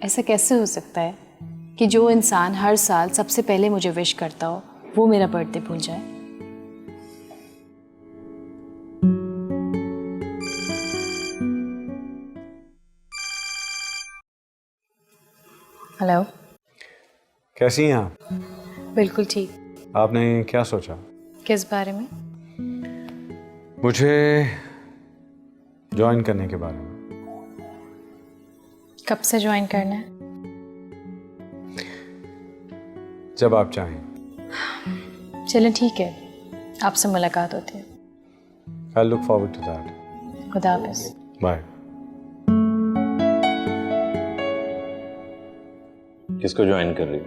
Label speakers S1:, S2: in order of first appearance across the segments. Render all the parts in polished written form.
S1: ऐसा कैसे हो सकता है कि जो इंसान हर साल सबसे पहले मुझे विश करता हो वो मेरा बर्थडे भूल जाए? हेलो।
S2: कैसी हैं आप?
S1: बिल्कुल ठीक।
S2: आपने क्या सोचा?
S1: किस बारे में?
S2: मुझे ज्वाइन करने के बारे में।
S1: कब से ज्वाइन करना है?
S2: जब आप चाहें।
S1: चलें ठीक है, आपसे मुलाकात होती है।
S2: I look forward to that.
S1: खुदा हाफिज़।
S2: बाय।
S3: किसको ज्वाइन कर रही हो?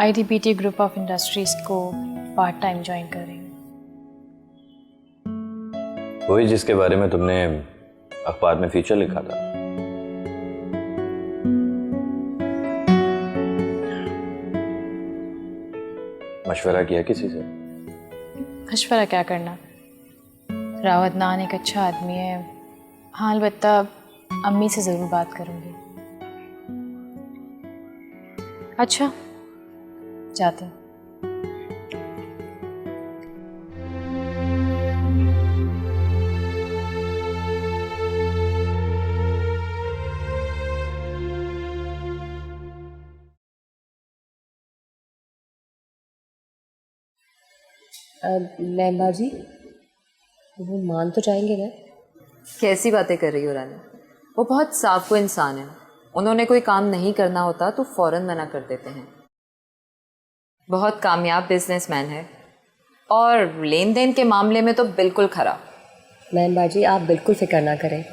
S1: IDBT ग्रुप ऑफ इंडस्ट्रीज को पार्ट टाइम ज्वाइन कर रही हूँ।
S3: वही जिसके बारे में तुमने अखबार में फीचर लिखा था। मशवरा किया किसी से?
S1: मशवरा क्या करना, रावत नान एक अच्छा आदमी है। हाँ, अलबत्ता अम्मी से ज़रूर बात करूँगी। अच्छा, जाते हैं।
S4: लैला जी, वो मान तो जाएंगे ना?
S5: कैसी बातें कर रही हो रानी? वो बहुत साफ इंसान है। उन्होंने कोई काम नहीं करना होता तो फौरन मना कर देते हैं। बहुत कामयाब बिजनेसमैन है और लेन देन के मामले में तो बिल्कुल खरा।
S4: मैम बाजी, आप बिल्कुल फिक्र ना करें।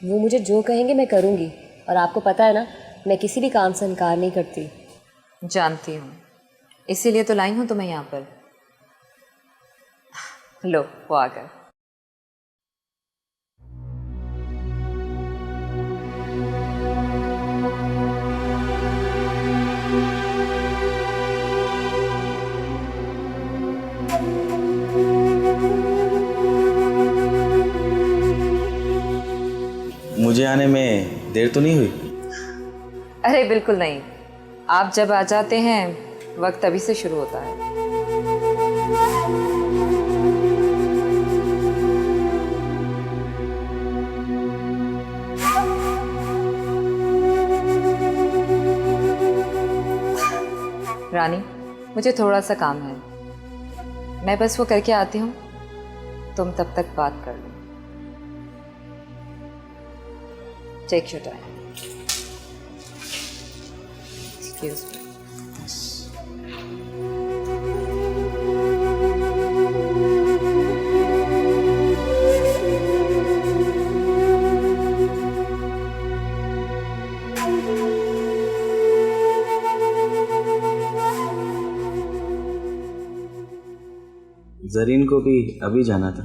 S4: वो मुझे जो कहेंगे मैं करूँगी, और आपको पता है ना, मैं किसी भी काम से इनकार नहीं करती।
S5: जानती हूँ, इसीलिए तो लाई हूँ तुम्हें यहाँ पर। लो, वो आ गए।
S6: मुझे आने में देर तो नहीं हुई?
S5: अरे बिल्कुल नहीं, आप जब आ जाते हैं वक्त तभी से शुरू होता है। रानी, मुझे थोड़ा सा काम है, मैं बस वो करके आती हूँ। तुम तब तक बात कर लो। Take your time. Excuse me.
S6: Zareen को भी अभी जाना था।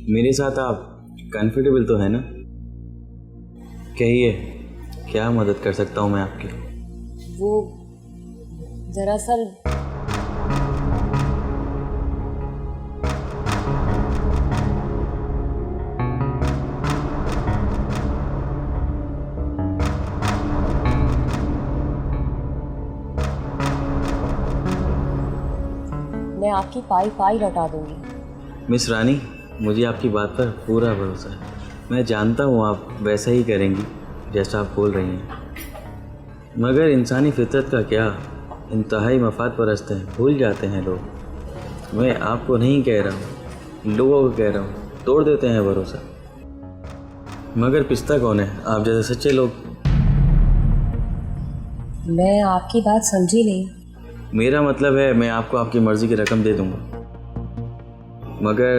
S6: मेरे साथ आप कंफर्टेबल तो है ना? कहिए, क्या मदद कर सकता हूँ मैं आपकी?
S4: वो दरअसल मैं आपकी पाई लौटा दूंगी।
S6: मिस रानी, मुझे आपकी बात पर पूरा भरोसा है। मैं जानता हूँ आप वैसा ही करेंगी जैसा आप बोल रही हैं, मगर इंसानी फितरत का क्या, इंतहाई मफाद परस्त हैं, भूल जाते हैं लोग। मैं आपको नहीं कह रहा हूँ, लोगों को कह रहा हूँ, तोड़ देते हैं भरोसा। मगर पिस्ता कौन है, आप जैसे सच्चे लोग।
S4: मैं आपकी बात समझी नहीं।
S6: मेरा मतलब है, मैं आपको आपकी मर्ज़ी की रकम दे दूँगा, मगर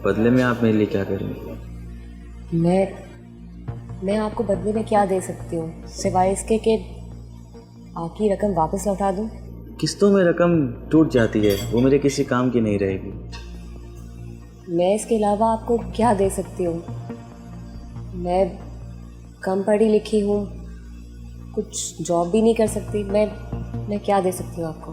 S6: बदले में आप मेरे लिए क्या करेंगे?
S4: मैं आपको बदले में क्या दे सकती हूँ, सिवाय इसके कि आपकी रकम वापस लौटा दूँ?
S6: किस्तों में रकम टूट जाती है, वो मेरे किसी काम की नहीं रहेगी।
S4: मैं इसके अलावा आपको क्या दे सकती हूँ? मैं कम पढ़ी लिखी हूँ, कुछ जॉब भी नहीं कर सकती। मैं क्या दे सकती हूँ आपको?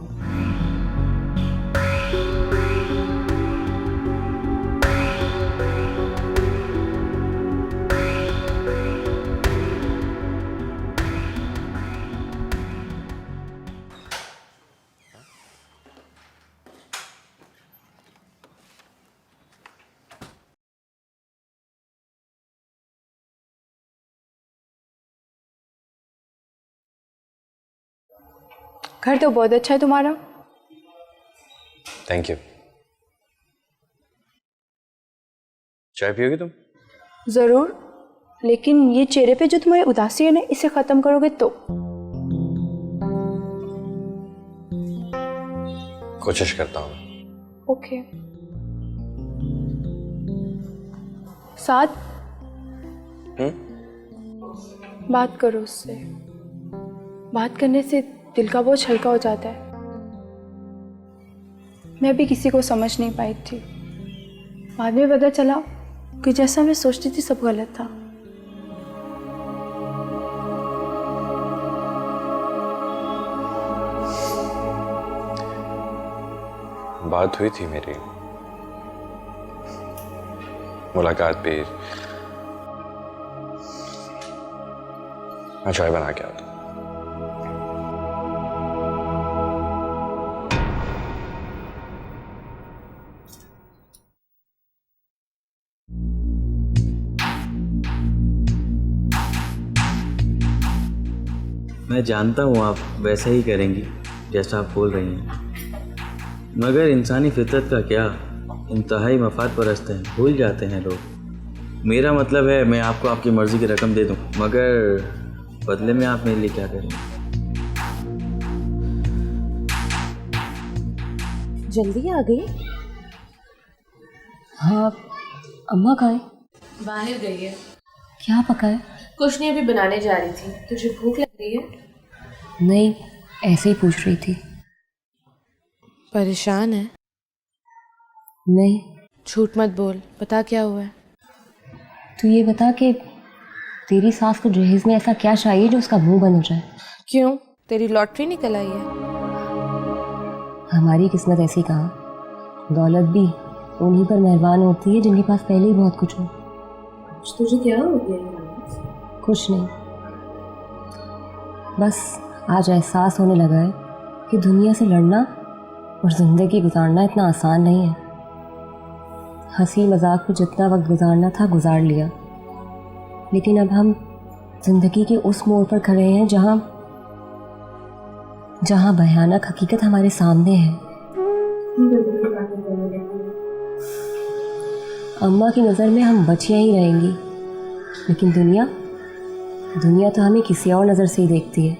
S7: घर तो बहुत अच्छा है तुम्हारा।
S3: Thank you. चाय पियोगी तुम?
S7: ज़रूर, लेकिन ये चेहरे पे जो तुम्हारी उदासी है ना, इसे ख़त्म करोगे तो।
S3: कोशिश करता हूँ।
S7: ओके। साथ बात करो उससे। बात करने से दिल का बोझ हल्का हो जाता है। मैं भी किसी को समझ नहीं पाई थी, बाद में पता चला कि जैसा मैं सोचती थी सब गलत था।
S3: बात हुई थी मेरी, मुलाकात भी। मैं चाय बना के आता हूँ।
S6: मैं जानता हूँ आप वैसा ही करेंगी जैसा आप बोल रही हैं, मगर इंसानी फितरत का क्या, इंतहाई मफाद परस्त हैं, भूल जाते हैं लोग। मेरा मतलब है मैं आपको आपकी मर्ज़ी की रकम दे दूँ, मगर बदले में आप मेरे लिए क्या करेंगे?
S4: जल्दी आ गई? हाँ, अम्मा कहाँ है?
S8: बाहर गई है।
S4: क्या पका है?
S8: कुछ नहीं, अभी बनाने जा रही थी। तुझे भूख लग रही है?
S4: नहीं, ऐसे ही पूछ रही थी।
S8: परेशान है?
S4: नहीं।
S8: झूठ मत बोल, बता क्या हुआ है।
S4: तू ये बता कि तेरी सास को जहेज में ऐसा क्या चाहिए जो उसका मुंह बंद हो जाए?
S8: क्यों, तेरी लॉटरी निकल आई है?
S4: हमारी किस्मत ऐसी कहाँ, दौलत भी उन्हीं पर मेहरबान होती है जिनके पास पहले ही बहुत कुछ हो।
S8: तुझे क्या हो गया?
S4: कुछ नहीं, बस आज एहसास होने लगा है कि दुनिया से लड़ना और ज़िंदगी गुजारना इतना आसान नहीं है। हंसी मजाक में जितना वक्त गुजारना था गुजार लिया, लेकिन अब हम ज़िंदगी के उस मोड़ पर खड़े हैं जहाँ भयानक हकीकत हमारे सामने है। अम्मा की नज़र में हम बचियां ही रहेंगी, लेकिन दुनिया तो हमें किसी और नज़र से ही देखती है।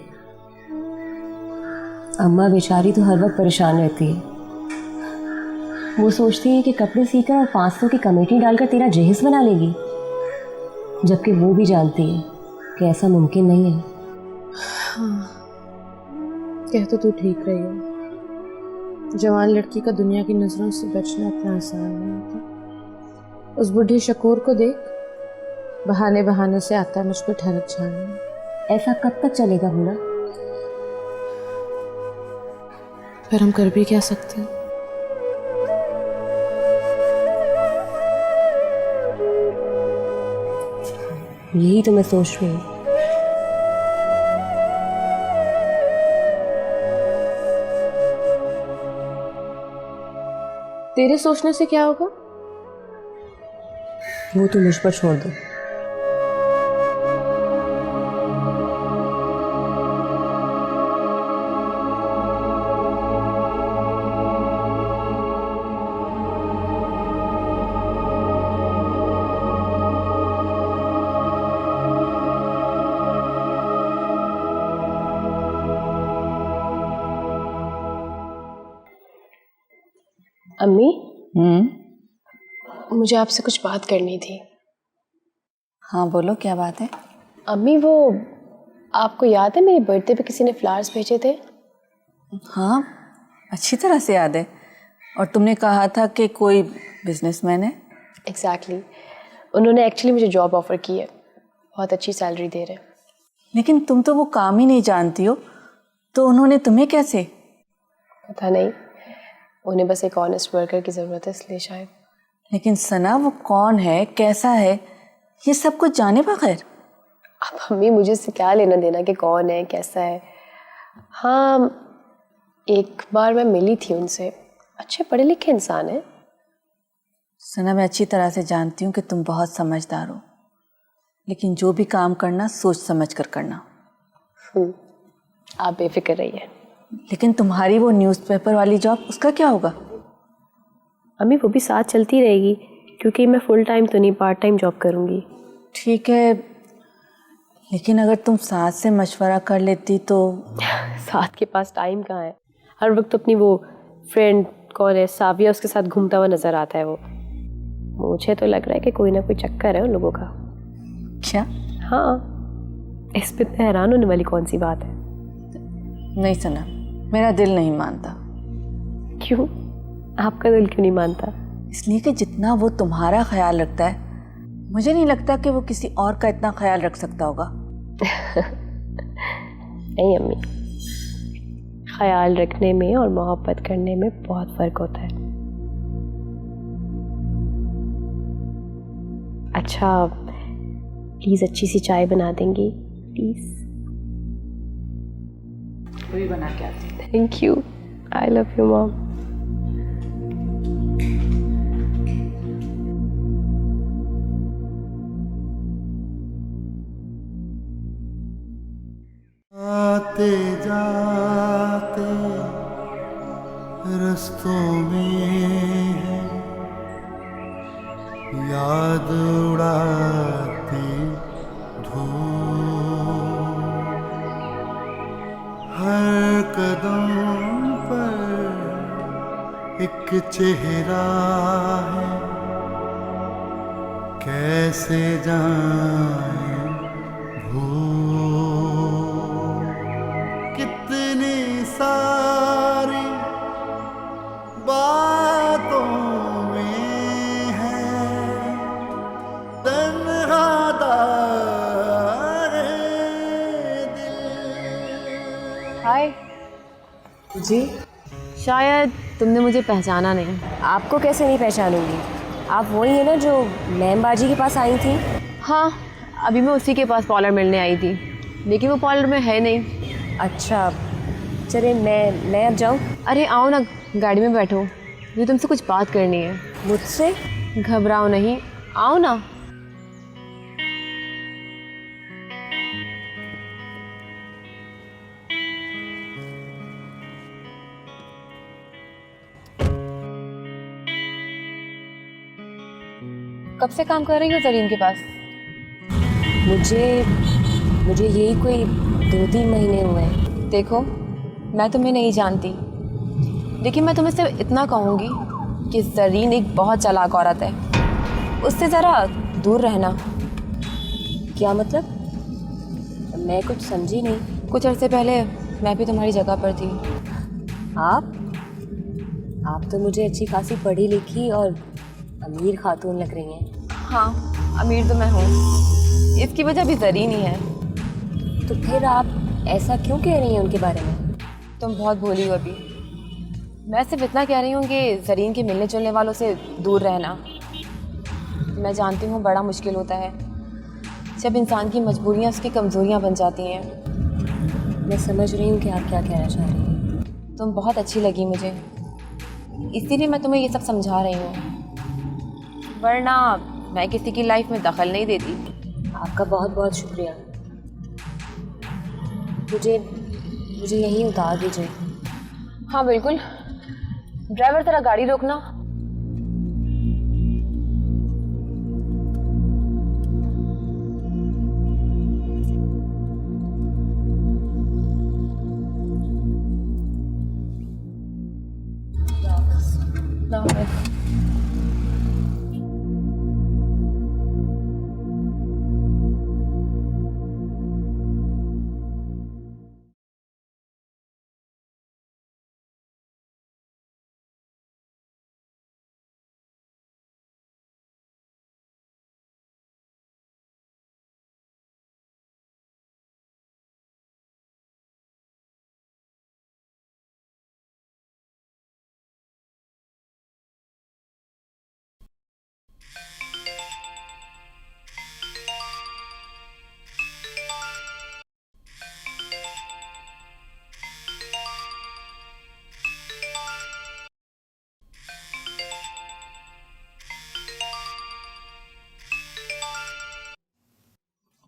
S4: अम्मा बेचारी तो हर वक्त परेशान रहती है। वो सोचती है कि कपड़े सीकर और 500 की कमेटी डालकर तेरा जहेज बना लेगी, जबकि वो भी जानती है कि ऐसा मुमकिन नहीं है।
S8: हाँ, कह तो तू ठीक रही हो। जवान लड़की का दुनिया की नज़रों से बचना इतना आसान नहीं होता। उस बूढ़ी शकूर को देख, बहाने से आता है मुझ पर ठहरक छाने।
S4: ऐसा कब तक चलेगा बूढ़ा?
S8: फिर हम कर भी क्या सकते हैं?
S4: यही तो मैं सोच रही हूँ।
S8: तेरे सोचने से क्या होगा?
S4: वो तो मुझ पर छोड़ दो।
S1: अम्मी, मुझे आपसे कुछ बात करनी थी।
S9: हाँ बोलो, क्या बात है?
S1: अम्मी, वो आपको याद है मेरी बर्थडे पे किसी ने फ्लावर्स भेजे थे?
S9: हाँ, अच्छी तरह से याद है। और तुमने कहा था कि कोई बिजनेसमैन है।
S1: एग्जैक्टली। उन्होंने एक्चुअली मुझे जॉब ऑफर की है, बहुत अच्छी सैलरी दे रहे हैं।
S9: लेकिन तुम तो वो काम ही नहीं जानती हो, तो उन्होंने तुम्हें कैसे?
S1: पता नहीं, उन्हें बस एक ऑनेस्ट वर्कर की ज़रूरत है, इसलिए शायद।
S9: लेकिन सना, वो कौन है, कैसा है, ये सब कुछ जाने बगैर?
S1: अब अम्मी, मुझे इससे क्या लेना देना कि कौन है कैसा है। हाँ, एक बार मैं मिली थी उनसे, अच्छे पढ़े लिखे इंसान है।
S9: सना, मैं अच्छी तरह से जानती हूँ कि तुम बहुत समझदार हो, लेकिन जो भी काम करना सोच समझ कर करना।
S1: आप बेफिक्र रहिए।
S9: लेकिन तुम्हारी वो न्यूज़पेपर वाली जॉब, उसका क्या होगा?
S1: अम्मी वो भी साथ चलती रहेगी, क्योंकि मैं फुल टाइम तो नहीं, पार्ट टाइम जॉब करूँगी।
S9: ठीक है, लेकिन अगर तुम साथ से मशवरा कर लेती तो।
S1: साथ के पास टाइम कहाँ है, हर वक्त अपनी वो फ्रेंड कौन है साविया, उसके साथ घूमता हुआ नजर आता है वो। मुझे तो लग रहा है कि कोई ना कोई चक्कर है उन लोगों का।
S9: क्या?
S1: हाँ, इस पे इतने हैरान होने वाली कौन सी बात है?
S9: नहीं सना, मेरा दिल नहीं मानता।
S1: क्यों? आपका दिल क्यों नहीं मानता?
S9: इसलिए कि जितना वो तुम्हारा ख्याल रखता है, मुझे नहीं लगता कि वो किसी और का इतना ख्याल रख सकता होगा।
S1: नहीं अम्मी, ख्याल रखने में और मोहब्बत करने में बहुत फर्क होता है। अच्छा, प्लीज अच्छी सी चाय बना देंगी प्लीज?
S9: वही बना के आती।
S1: Thank you, I love you mom.
S10: आते जाते रस्तों में है याद उड़ाती धूप, हर कदम पर एक चेहरा है, कैसे जाए कितनी सारी बातों में है तन्हा दारे दिल।
S4: हाय जी।
S5: शायद तुमने मुझे पहचाना नहीं।
S4: आपको कैसे नहीं पहचानूंगी? आप वही है ना जो मैमबाजी के पास आई थी?
S5: हाँ, अभी मैं उसी के पास पार्लर मिलने आई थी, लेकिन वो पार्लर में है नहीं।
S4: अच्छा, चलिए मैं अब जाऊँ?
S5: अरे आओ ना, गाड़ी में बैठो, मुझे तुमसे कुछ बात करनी है।
S4: मुझसे?
S5: घबराओ नहीं, आओ ना। कब से काम कर रही हो जरीन के पास?
S4: मुझे यही कोई 2-3 महीने हुए हैं।
S5: देखो, मैं तुम्हें नहीं जानती, लेकिन मैं तुम्हें सिर्फ इतना कहूँगी कि जरीन एक बहुत चालाक औरत है, उससे ज़रा दूर रहना।
S4: क्या मतलब? मैं कुछ समझी नहीं।
S5: कुछ अरसे पहले मैं भी तुम्हारी जगह पर थी।
S4: आप तो मुझे अच्छी खासी पढ़ी लिखी और अमीर खातून लग रही हैं।
S5: हाँ, अमीर तो मैं हूँ, इसकी वजह भी जरीन ही है।
S4: तो फिर आप ऐसा क्यों कह रही हैं उनके बारे में?
S5: तुम बहुत भोली हो अभी। मैं सिर्फ इतना कह रही हूँ कि जरीन के मिलने जुलने वालों से दूर रहना। मैं जानती हूँ बड़ा मुश्किल होता है जब इंसान की मजबूरियाँ उसकी कमज़ोरियाँ बन जाती हैं।
S4: मैं समझ रही हूँ कि आप क्या कहना चाह रही हैं।
S5: तुम बहुत अच्छी लगी मुझे, इसीलिए मैं तुम्हें ये सब समझा रही हूँ, वरना मैं किसी की लाइफ में दखल नहीं देती।
S4: आपका बहुत बहुत शुक्रिया। मुझे यहीं उतार दीजिए।
S5: हाँ बिल्कुल। ड्राइवर तेरा गाड़ी रोकना।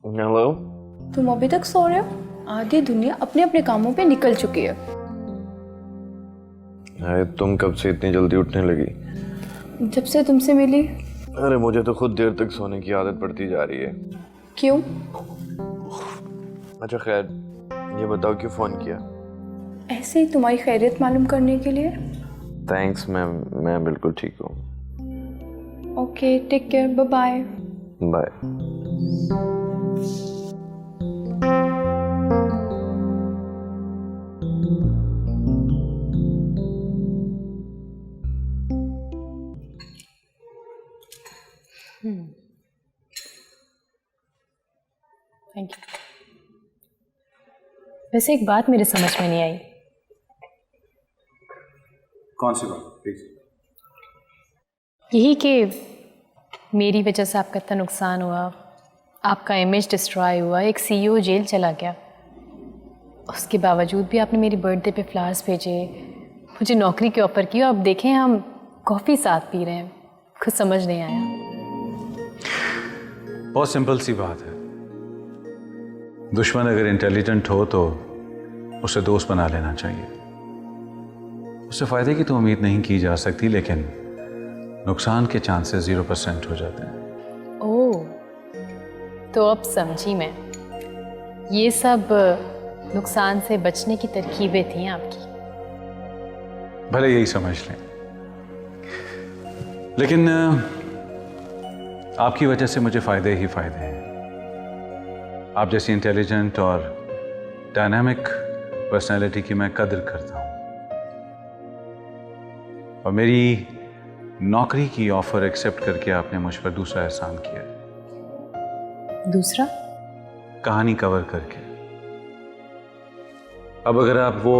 S3: हेलो।
S7: तुम अभी तक सो रहे हो? आधी दुनिया अपने अपने कामों पे निकल चुकी है।
S3: अरे तुम कब से इतनी जल्दी उठने लगी?
S7: जब से तुमसे मिली।
S3: अरे मुझे तो खुद देर तक सोने की आदत पड़ती जा रही है।
S7: क्यों?
S3: अच्छा खैर, ये बताओ क्यों फ़ोन किया?
S7: ऐसे ही तुम्हारी खैरियत मालूम करने के लिए।
S3: थैंक्स मैम, मैं बिल्कुल ठीक हूँ।
S7: Okay, take care, bye bye.
S3: Bye.
S1: Thank you. वैसे एक बात मेरे समझ में नहीं आई।
S2: कौन सी बात प्लीज?
S1: यही कि मेरी वजह से आपका इतना नुकसान हुआ, आपका इमेज डिस्ट्रॉय हुआ, एक सीईओ जेल चला गया, उसके बावजूद भी आपने मेरी बर्थडे पे फ्लावर्स भेजे, मुझे नौकरी की ऑफ़र की, और अब देखें हम कॉफ़ी साथ पी रहे हैं। कुछ समझ नहीं आया।
S2: बहुत सिंपल सी बात है। दुश्मन अगर इंटेलिजेंट हो तो उसे दोस्त बना लेना चाहिए। उससे फ़ायदे की तो उम्मीद नहीं की जा सकती, लेकिन नुकसान के चांसेस 0% हो जाते हैं।
S1: ओह, तो अब समझी मैं। ये सब नुकसान से बचने की तरकीबें थी आपकी।
S2: भले यही समझ लें, लेकिन आपकी वजह से मुझे फ़ायदे ही फ़ायदे हैं। आप जैसी इंटेलिजेंट और डायनामिक पर्सनैलिटी की मैं कदर करता हूँ, और मेरी नौकरी की ऑफर एक्सेप्ट करके आपने मुझ पर दूसरा एहसान किया है।
S1: दूसरा?
S2: कहानी कवर करके। अब अगर आप वो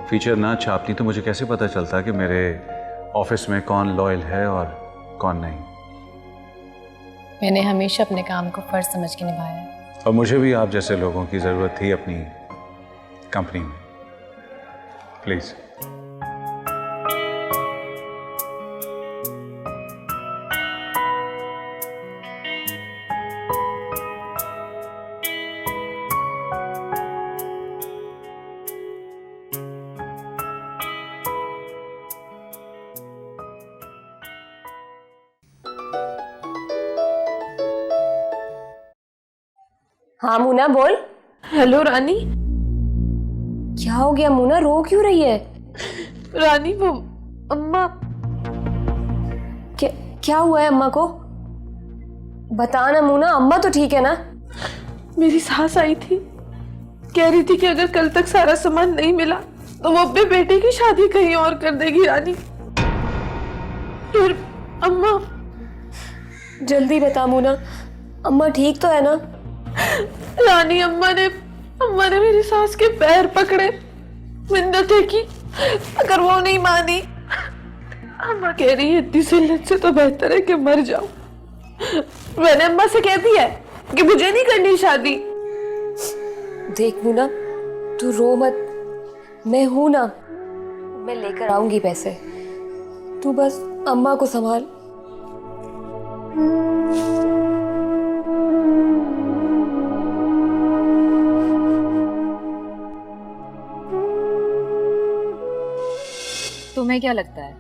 S2: फीचर ना छापती तो मुझे कैसे पता चलता कि मेरे ऑफिस में कौन लॉयल है और कौन नहीं।
S1: मैंने हमेशा अपने काम को फर्ज समझ के निभाया है।
S2: और मुझे भी आप जैसे लोगों की ज़रूरत थी अपनी कंपनी में। प्लीज़।
S4: हाँ मुना बोल।
S8: हेलो रानी।
S4: क्या हो गया मुना, रो क्यों रही है?
S8: रानी वो अम्मा।
S4: क्या हुआ है अम्मा को? बता ना मुना, अम्मा तो ठीक है ना?
S8: मेरी सास आई थी, कह रही थी कि अगर कल तक सारा सामान नहीं मिला तो वो अपने बेटे की शादी कहीं और कर देगी रानी। फिर अम्मा।
S4: जल्दी बता मुना, अम्मा ठीक तो है ना?
S8: रानी अम्मा ने मेरी सास के पैर पकड़े, मिन्नतें की, अगर वो नहीं मानी, अम्मा कह रही है इतनी जिल्लत से तो बेहतर है कि मर जाओ। मैंने अम्मा से कह दिया है कि मुझे नहीं करनी शादी।
S4: देख मुना, तू रो मत, मैं हूं ना, मैं लेकर आऊंगी पैसे, तू बस अम्मा को संभाल।
S5: तुम्हें क्या लगता है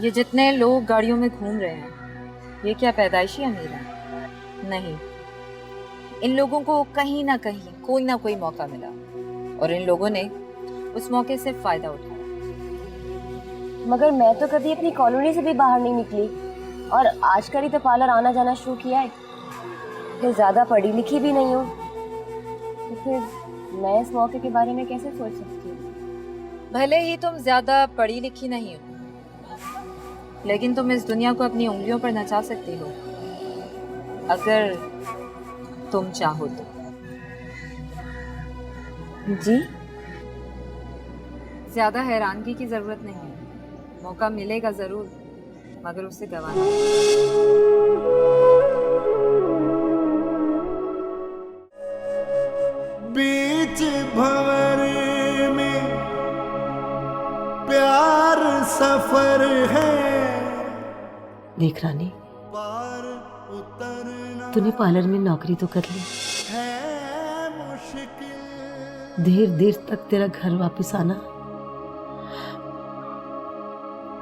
S5: ये जितने लोग गाड़ियों में घूम रहे हैं ये क्या पैदाइशी अमीर हैं? नहीं, इन लोगों को कहीं ना कहीं कोई ना कोई मौका मिला और इन लोगों ने उस मौके से फायदा उठाया।
S4: मगर मैं तो कभी अपनी कॉलोनी से भी बाहर नहीं निकली और आजकल ही तो पार्लर आना जाना शुरू किया है। फिर ज्यादा पढ़ी लिखी भी नहीं हूँ, तो फिर मैं इस मौके के बारे में कैसे सोच सकती हूँ?
S5: भले ही तुम ज्यादा पढ़ी लिखी नहीं हो, लेकिन तुम इस दुनिया को अपनी उंगलियों पर नचा सकती हो अगर तुम चाहो तो।
S4: जी?
S5: ज्यादा हैरानगी की जरूरत नहीं है, मौका मिलेगा जरूर मगर उसे गंवाना।
S10: बीच भंवर में प्यार सफर है।
S11: देख रानी,
S10: पार उतरना
S11: तूने पार्लर में नौकरी तो कर ली,
S10: है मुश्किल।
S11: देर देर तक तेरा घर वापस आना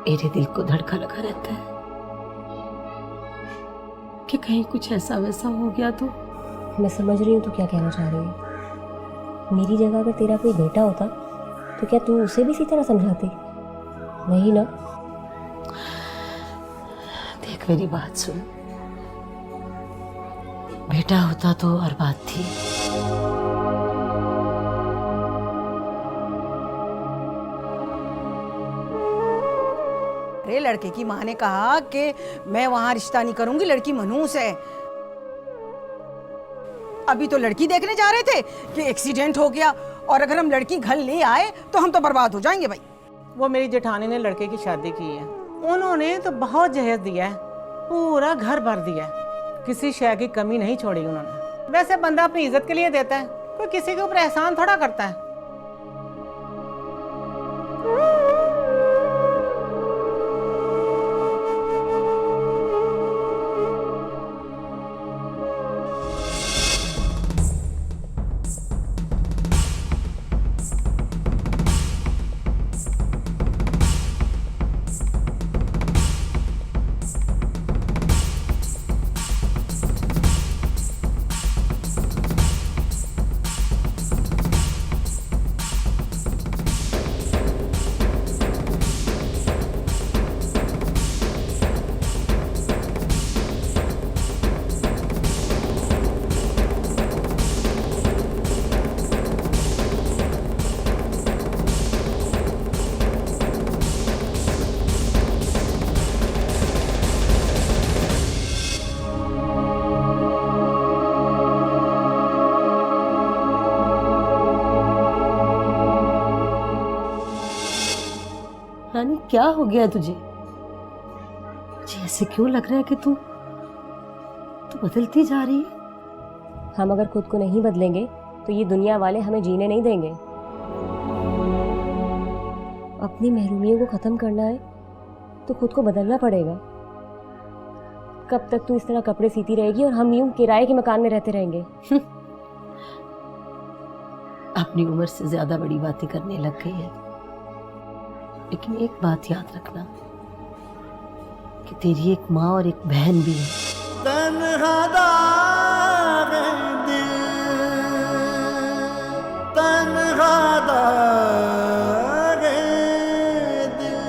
S11: मेरे दिल को धड़का लगा रहता है कि कहीं कुछ ऐसा वैसा हो गया तो।
S4: मैं समझ रही हूँ तू क्या कहना चाह रही है। मेरी जगह अगर तेरा कोई बेटा होता तो क्या तू उसे भी इसी तरह समझाती? नहीं ना?
S11: देख मेरी बात सुन, बेटा होता तो और बात थी।
S12: अरे लड़के की माँ ने कहा कि मैं वहां रिश्ता नहीं करूंगी, लड़की मनहूस है। अभी तो लड़की देखने जा रहे थे कि एक्सीडेंट हो गया, और अगर हम लड़की घर ले आए तो हम तो बर्बाद हो जाएंगे भाई।
S8: वो मेरी जेठानी ने लड़के की शादी की है, उन्होंने तो बहुत जहेज दिया है, पूरा घर भर दिया है, किसी शय की कमी नहीं छोड़ी उन्होंने। वैसे बंदा अपनी इज्जत के लिए देता है, कोई किसी के ऊपर एहसान थोड़ा करता है।
S11: रानी क्या हो गया तुझे? मुझे ऐसे क्यों लग रहा है कि तू बदलती जा रही है।
S4: हम अगर खुद को नहीं बदलेंगे तो ये दुनिया वाले हमें जीने नहीं देंगे। अपनी महरूमियों को ख़त्म करना है तो खुद को बदलना पड़ेगा। कब तक तू इस तरह कपड़े सीती रहेगी और हम यूं किराए के मकान में रहते रहेंगे?
S11: अपनी उम्र से ज्यादा बड़ी बातें करने लग गई है। लेकिन एक बात याद रखना कि तेरी एक माँ और एक बहन भी है।
S10: तन्हा दागे दिल, तन्हा दागे दिल।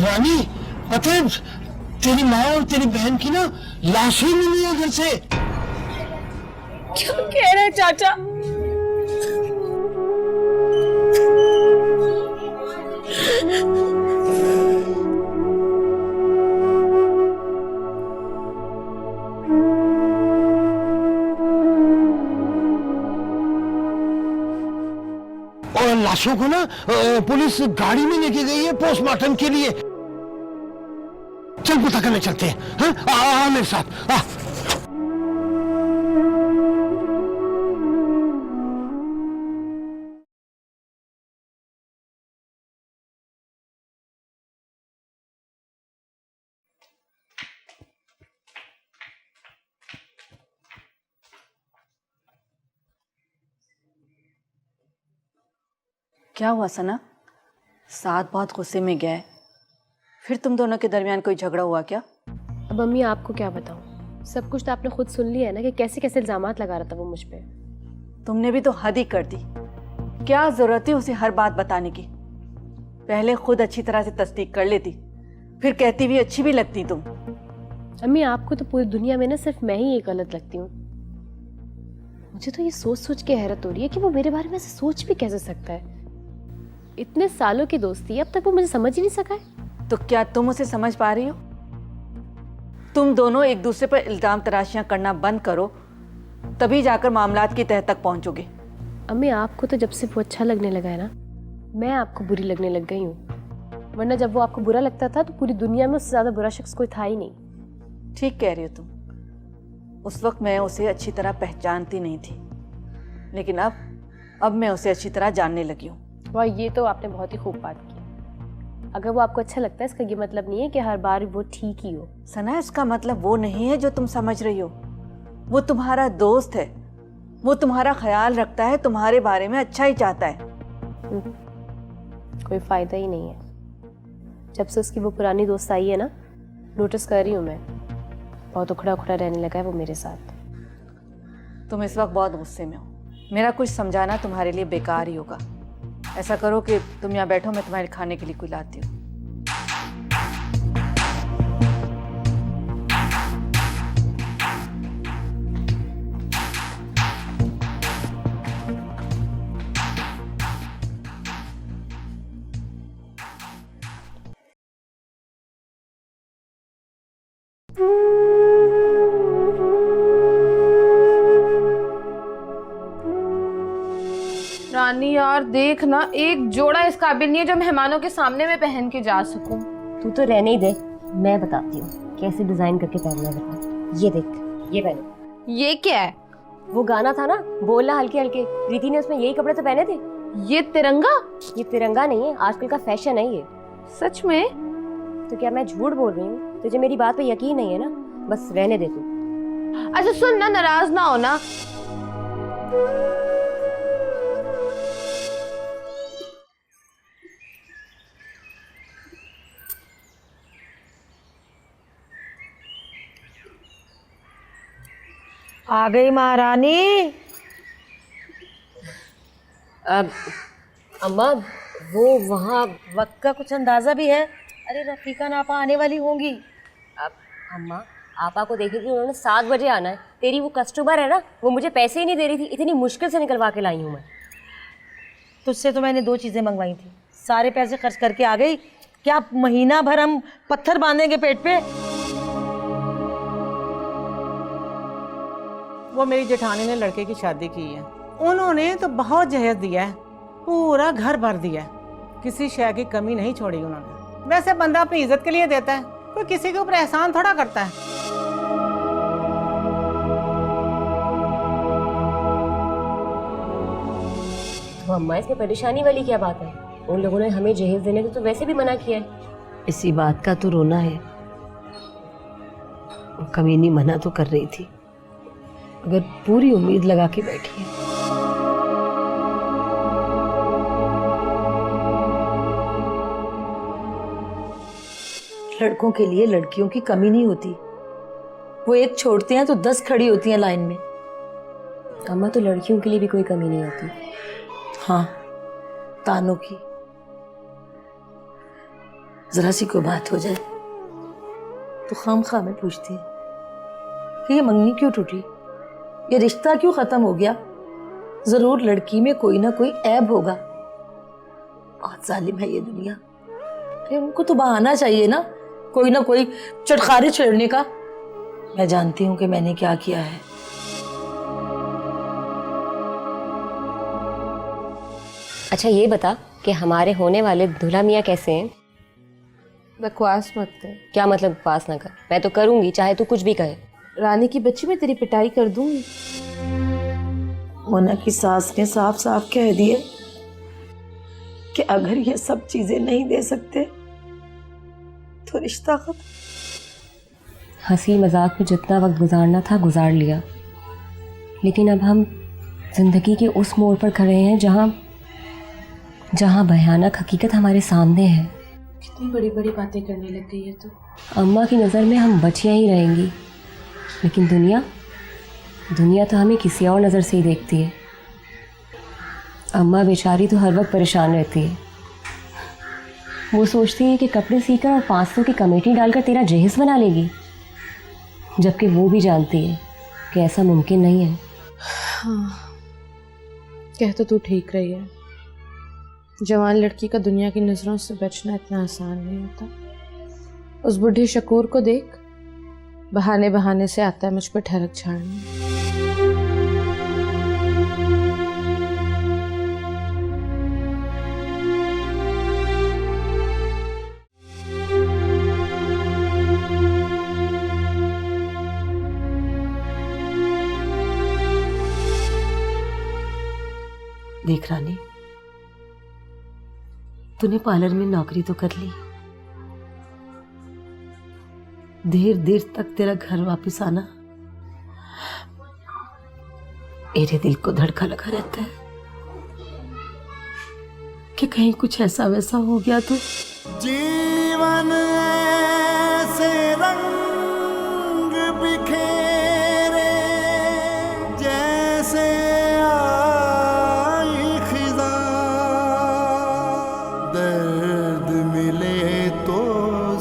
S13: रानी, पता है तेरी माँ और तेरी बहन की ना लाशें मिली है घर से।
S7: क्या कह रहे हैं चाचा?
S13: और लाशों को ना पुलिस गाड़ी में लेके गई है पोस्टमार्टम के लिए। चल पता करने चलते हैं। हाँ, आ मेरे साथ आ।
S9: क्या हुआ सना? साथ बहुत गुस्से में गए, फिर तुम दोनों के दरमियान कोई झगड़ा हुआ क्या?
S8: अब अम्मी आपको क्या बताऊं, सब कुछ तो आपने खुद सुन लिया है ना कि कैसे कैसे इल्जामात लगा रहा था वो मुझ पे।
S9: तुमने भी तो हद ही कर दी। क्या जरूरत है उसे हर बात बताने की? पहले खुद अच्छी तरह से तस्दीक कर लेती, फिर कहती भी अच्छी भी लगती तुम।
S8: अम्मी आपको तो पूरी दुनिया में ना सिर्फ मैं ही एक गलत लगती हूँ। मुझे तो ये सोच सोच के हैरत हो रही है कि वो मेरे बारे में ऐसे सोच भी कैसे सकता है। इतने सालों की दोस्ती, अब तक वो मुझे समझ ही नहीं सका है।
S9: तो क्या तुम उसे समझ पा रही हो? तुम दोनों एक दूसरे पर इल्जाम तराशियां करना बंद करो, तभी जाकर मामलात की तह तक पहुंचोगे।
S8: अम्मी आपको तो जब से वो अच्छा लगने लगा है ना, मैं आपको बुरी लगने लग गई हूँ। वरना जब वो आपको बुरा लगता था तो पूरी दुनिया में उससे ज्यादा बुरा शख्स कोई था ही नहीं।
S9: ठीक कह रही हो तुम। उस वक्त मैं उसे अच्छी तरह पहचानती नहीं थी, लेकिन अब मैं उसे अच्छी तरह जानने लगी हूँ।
S8: वाह, ये तो आपने बहुत ही खूब बात की। अगर वो आपको अच्छा लगता है इसका ये मतलब नहीं है कि हर बार वो ठीक ही हो।
S9: सना, इसका मतलब वो नहीं है जो तुम समझ रही हो। वो तुम्हारा दोस्त है, वो तुम्हारा ख्याल रखता है, तुम्हारे बारे में अच्छा ही चाहता है।
S8: कोई फायदा ही नहीं है। जब से उसकी वो पुरानी दोस्त आई है ना, नोटिस कर रही हूँ मैं, बहुत उखड़ा उखड़ा रहने लगा है वो मेरे साथ।
S9: तुम इस वक्त बहुत गुस्से में हो। मेरा कुछ समझाना तुम्हारे लिए बेकार ही होगा। ऐसा करो कि तुम यहाँ बैठो, मैं तुम्हारे खाने के लिए कोई लाती हूँ।
S14: रानी यार देख ना, एक जोड़ा इस काबिल नहीं है जो मेहमानों के सामने में पहन के जा सकूं।
S4: तू तो रहने ही दे, मैं बताती हूँ कैसे डिजाइन करके पहनना है। ये देख, ये पहनो।
S14: ये क्या है?
S4: वो गाना था ना, बोलना हल्के हल्के, प्रीति ने उसमें यही कपड़े तो पहने थे।
S14: ये तिरंगा?
S4: ये तिरंगा नहीं है, आजकल का फैशन है ये।
S14: सच में?
S4: तो क्या मैं झूठ बोल रही हूँ? तुझे मेरी बात पे यकीन नहीं है ना? बस रहने दे तू।
S14: अच्छा सुन ना, नाराज ना होना।
S12: आ गई महारानी।
S11: अब अम्मा, वो वहाँ वक्त का कुछ अंदाजा भी है? अरे रफीका नापा आने वाली होंगी।
S4: अब अम्मा, आपा को देखी थी, उन्होंने 7 बजे आना है। तेरी वो कस्टमर है ना, वो मुझे पैसे ही नहीं दे रही थी, इतनी मुश्किल से निकलवा के लाई हूँ मैं।
S11: तुझसे तो मैंने 2 चीज़ें मंगवाई थी, सारे पैसे खर्च करके आ गई। क्या महीना भर हम पत्थर बांधेंगे पेट पे?
S12: वो मेरी जेठानी ने लड़के की शादी की है, उन्होंने तो बहुत जहेज दिया है, पूरा घर भर दिया है, किसी शय की कमी नहीं छोड़ी उन्होंने। वैसे बंदा अपनी इज्जत के लिए देता है, कोई किसी के ऊपर एहसान थोड़ा करता है।
S4: तो अम्मा, इसमें परेशानी वाली क्या बात है? उन लोगों ने हमें जहेज देने को तो वैसे भी मना किया है।
S11: इसी बात का तो रोना है। वो कमीनी मना तो कर रही थी, अगर पूरी उम्मीद लगा के बैठी है। लड़कों के लिए लड़कियों की कमी नहीं होती, वो एक छोड़ते हैं तो 10 खड़ी होती हैं लाइन में।
S4: अम्मा, तो लड़कियों के लिए भी कोई कमी नहीं होती।
S11: हाँ, तानों की। जरा सी कोई बात हो जाए तो खामखा में पूछती है कि ये मंगनी क्यों टूटी, ये रिश्ता क्यों खत्म हो गया। जरूर लड़की में कोई ना कोई ऐब होगा। बहुत जालिम है ये दुनिया। अरे उनको तो बहाना चाहिए ना कोई चटखारे छेड़ने का। मैं जानती हूँ कि मैंने क्या किया है।
S4: अच्छा ये बता कि हमारे होने वाले दूल्हा मियाँ कैसे हैं?
S8: बकवास मत कर।
S4: क्या मतलब बकवास ना कर? मैं तो करूंगी चाहे तू कुछ भी कहे।
S8: रानी की बच्ची, मैं तेरी पिटाई कर दूंगी। मोना की सास ने साफ साफ कह दिया कि अगर ये सब चीजें नहीं दे सकते तो रिश्ता खत्म।
S4: हंसी मजाक में जितना वक्त गुजारना था गुजार लिया, लेकिन अब हम जिंदगी के उस मोड़ पर खड़े हैं जहाँ भयानक हकीकत हमारे सामने है।
S8: कितनी बड़ी बड़ी बातें करने लग गई है तू।
S4: अम्मा की नज़र में हम बच्चियाँ ही रहेंगी, लेकिन दुनिया तो हमें किसी और नज़र से ही देखती है। अम्मा बेचारी तो हर वक्त परेशान रहती है। वो सोचती है कि कपड़े सीकर और 500 की कमेटी डालकर तेरा जहेज बना लेगी, जबकि वो भी जानती है कि ऐसा मुमकिन नहीं है।
S8: हाँ, कह तो तू ठीक रही है। जवान लड़की का दुनिया की नज़रों से बचना इतना आसान नहीं होता। उस बुढ़े शकूर को देख, बहाने बहाने से आता है मुझ पर ठरक झाड़ने।
S11: देख रानी, तूने पार्लर में नौकरी तो कर ली, देर देर तक तेरा घर वापस आना मेरे दिल को धड़का लगा रहता है कि कहीं कुछ ऐसा वैसा हो गया तो।
S10: जीवन ऐसे रंग बिखेरे जैसे आई खिज़ां, दर्द मिले तो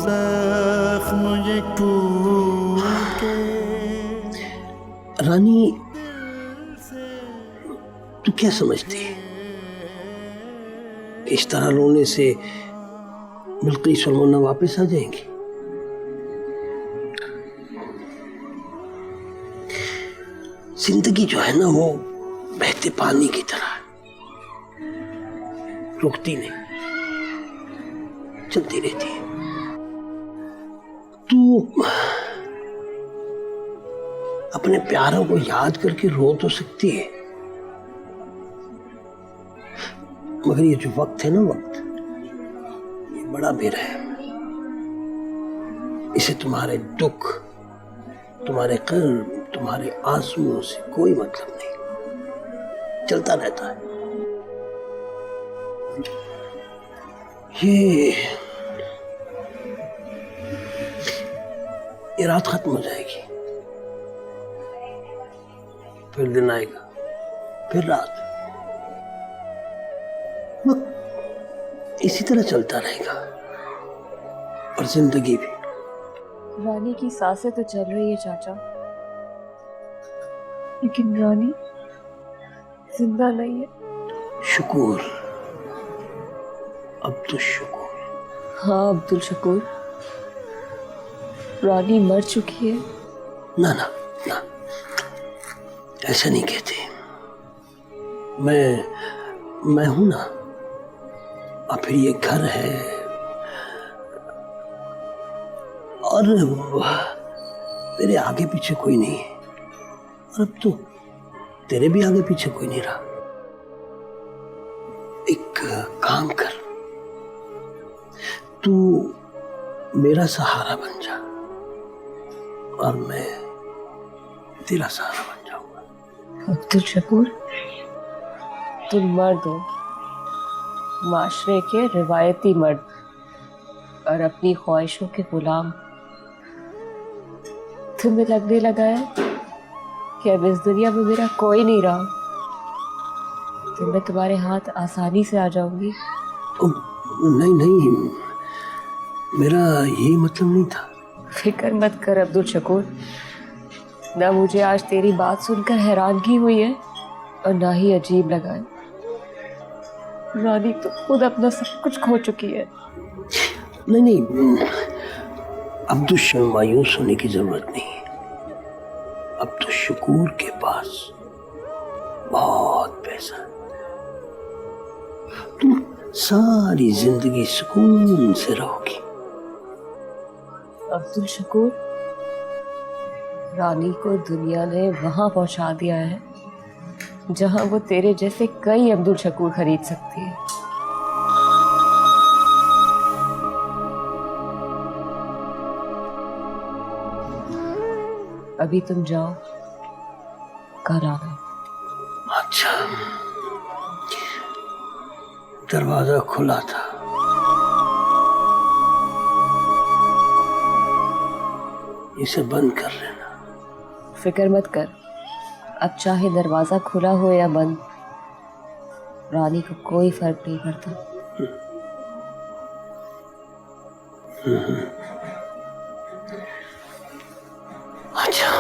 S10: जख्म ये टूटे।
S13: रानी, तू क्या समझती है इस तरह रोने से बिल्किस और मोना वापस आ जाएंगी? जिंदगी जो है ना वो बहते पानी की तरह रुकती नहीं, चलती रहती है। तू अपने प्यारों को याद करके रो तो सकती है, मगर ये जो वक्त है ना, वक्त ये बड़ा बेरहम है। इसे तुम्हारे दुख, तुम्हारे कर्म, तुम्हारे आंसुओं से कोई मतलब नहीं, चलता रहता है। ये रात खत्म हो जाएगी, फिर दिन आएगा, फिर रात, इसी तरह चलता रहेगा। और जिंदगी भी।
S4: रानी की सांसें तो चल रही है चाचा, लेकिन रानी जिंदा नहीं है।
S13: शुक्र, अब्दुल शुक्र।
S4: हाँ अब्दुल शकूर, रानी मर चुकी है।
S13: ना ना ना, ऐसा नहीं कहते। मैं हूं ना, और फिर ये घर है, और मेरे आगे पीछे कोई नहीं है, और अब तो तेरे भी आगे पीछे कोई नहीं रहा। एक काम कर, तू मेरा सहारा बन जा और मैं तेरा सहारा बन जाऊंगा।
S4: अब्दुल शकूर, तुम मर्द हो, माशरे के रिवायती मर्द, और अपनी ख्वाहिशों के गुलाम। तुम्हें लगने लगा है कि अब इस दुनिया में मेरा कोई नहीं रहा, तो मैं तुम्हारे हाथ आसानी से आ जाऊंगी।
S13: नहीं नहीं, मेरा यही मतलब नहीं था।
S4: फिक्र मत कर अब्दुल शकूर, ना मुझे आज तेरी बात सुनकर हैरानगी हुई है और ना ही अजीब लगा है। रानी तो खुद अपना सब कुछ खो चुकी है।
S13: नहीं, अब्दुल शर्मा मायूस होने की जरूरत नहीं है। अब्दुल शकूर के पास बहुत पैसा है, तुम सारी जिंदगी सुकून से रहोगी,
S4: अब्दुल शकूर, रानी को दुनिया ने वहां पहुंचा दिया है जहां वो तेरे जैसे कई अब्दुल शकूर खरीद सकती है। अभी तुम जाओ, कल आना।
S13: अच्छा, दरवाजा खुला था। इसे बंद कर लेना।
S4: फिक्र मत कर, अब चाहे दरवाजा खुला हो या बंद, रानी को कोई फर्क नहीं पड़ता।
S13: अच्छा,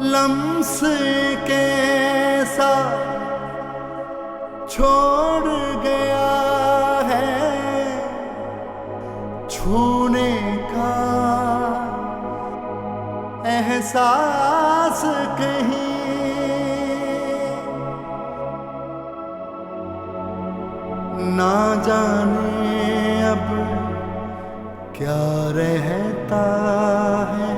S10: लम्स कैसा छोड़ गया है छूने का एहसास कहीं, ना जाने अब क्या रहता है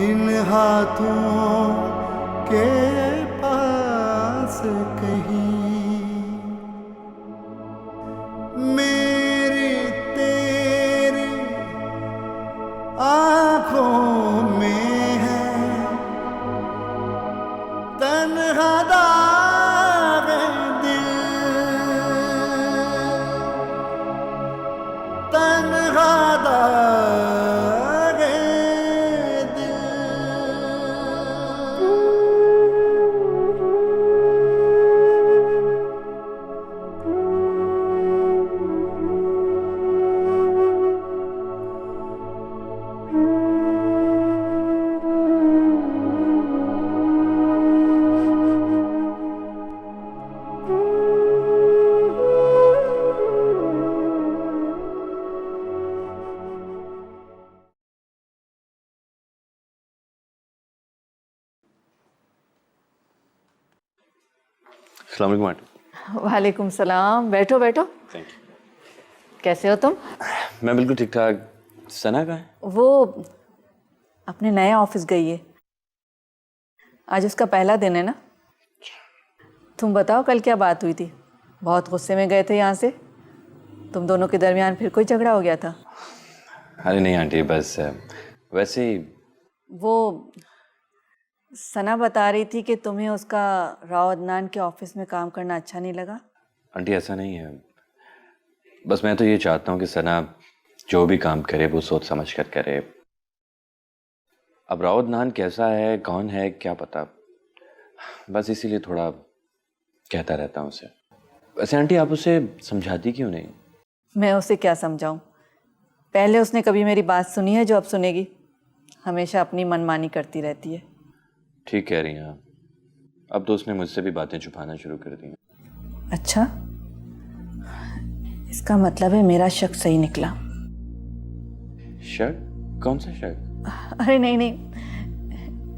S10: इन हाथों के पास कहीं। मेरी तेरी आंखों में है तन्हा दाग दिल, तन्हा दाग दिल।
S3: अस्सलाम वालेकुम आंटी।
S9: वालेकुम सलाम। बैठो बैठो।
S3: Thank you.
S9: कैसे हो तुम?
S3: मैं बिल्कुल ठीक ठाक। सना कहाँ है?
S9: वो अपने नए ऑफिस गई है, आज उसका पहला दिन है ना। तुम बताओ कल क्या बात हुई थी? बहुत गुस्से में गए थे यहाँ से, तुम दोनों के दरमियान फिर कोई झगड़ा हो गया था?
S3: अरे नहीं आंटी, बस वैसे ही।
S9: वो सना बता रही थी कि तुम्हें उसका राव अदनान के ऑफिस में काम करना अच्छा नहीं लगा।
S3: आंटी ऐसा नहीं है, बस मैं तो ये चाहता हूँ कि सना जो भी काम करे वो सोच समझ कर करे। अब राव अदनान कैसा है, कौन है, क्या पता, बस इसीलिए थोड़ा कहता रहता हूँ उसे। वैसे आंटी आप उसे समझाती क्यों नहीं?
S9: मैं उसे क्या समझाऊं? पहले उसने कभी मेरी बात सुनी है जो अब सुनेगी? हमेशा अपनी मनमानी करती रहती है।
S3: ठीक कह रही हैं आप, अब तो उसने मुझसे भी बातें छुपाना शुरू कर दी।
S9: अच्छा, इसका मतलब है मेरा शक सही निकला।
S3: शक? कौन सा शक?
S9: अरे नहीं नहीं,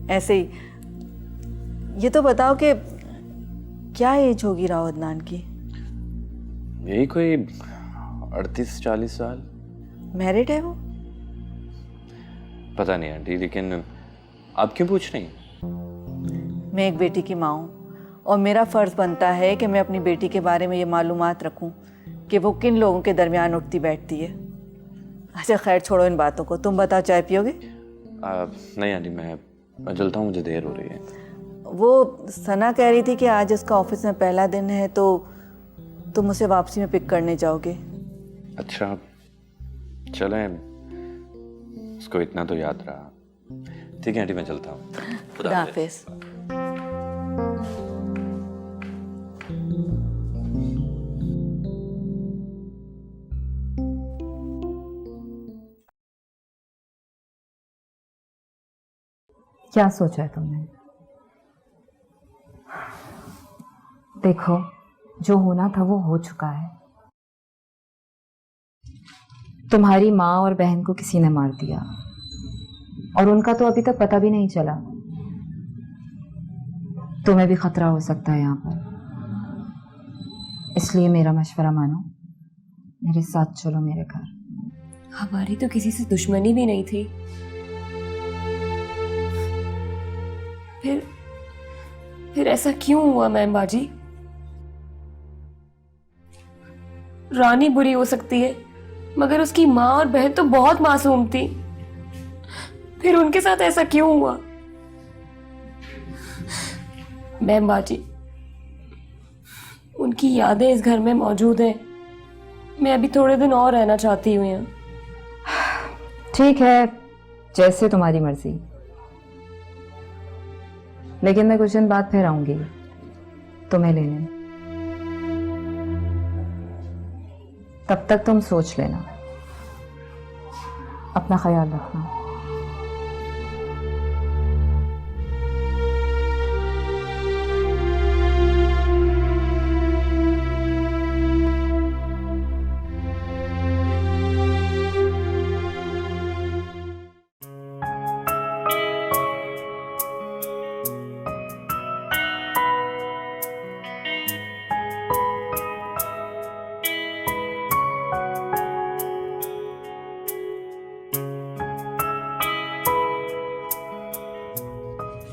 S9: ऐसे ही। ये तो बताओ कि क्या एज होगी राव अदनान की?
S3: यही कोई 38-40 साल।
S9: मैरिड है वो?
S3: पता नहीं आंटी, लेकिन आप क्यों पूछ रही हैं?
S9: मैं एक बेटी की माँ हूँ और मेरा फ़र्ज़ बनता है कि मैं अपनी बेटी के बारे में ये मालूमात रखूँ कि वो किन लोगों के दरमियान उठती बैठती है। अच्छा खैर, छोड़ो इन बातों को। तुम बताओ, चाय पियोगे?
S3: नहीं आंटी, मैं चलता हूँ, मुझे देर हो रही है।
S9: वो सना कह रही थी कि आज उसका ऑफिस में पहला दिन है तो तुम उसे वापसी में पिक करने जाओगे।
S3: अच्छा चलें, उसको इतना तो याद रहा। ठीक है आंटी, मैं चलता हूँ।
S9: खुदा हाफिज़।
S5: क्या सोचा है तुमने? देखो जो होना था वो हो चुका है। तुम्हारी माँ और बहन को किसी ने मार दिया और उनका तो अभी तक पता भी नहीं चला। तुम्हें भी खतरा हो सकता है यहाँ पर, इसलिए मेरा मशवरा मानो, मेरे साथ चलो मेरे घर।
S4: हमारी तो किसी से दुश्मनी भी नहीं थी, फिर ऐसा क्यों हुआ मैम बाजी? रानी बुरी हो सकती है, मगर उसकी माँ और बहन तो बहुत मासूम थी, फिर उनके साथ ऐसा क्यों हुआ? मैम बाजी, उनकी यादें इस घर में मौजूद हैं। मैं अभी थोड़े दिन और रहना चाहती हूँ यहाँ।
S5: ठीक है, जैसे तुम्हारी मर्जी, लेकिन मैं कुछ दिन बाद फिर आऊंगी तुम्हें लेने। तब तक तुम सोच लेना, अपना ख्याल रखना।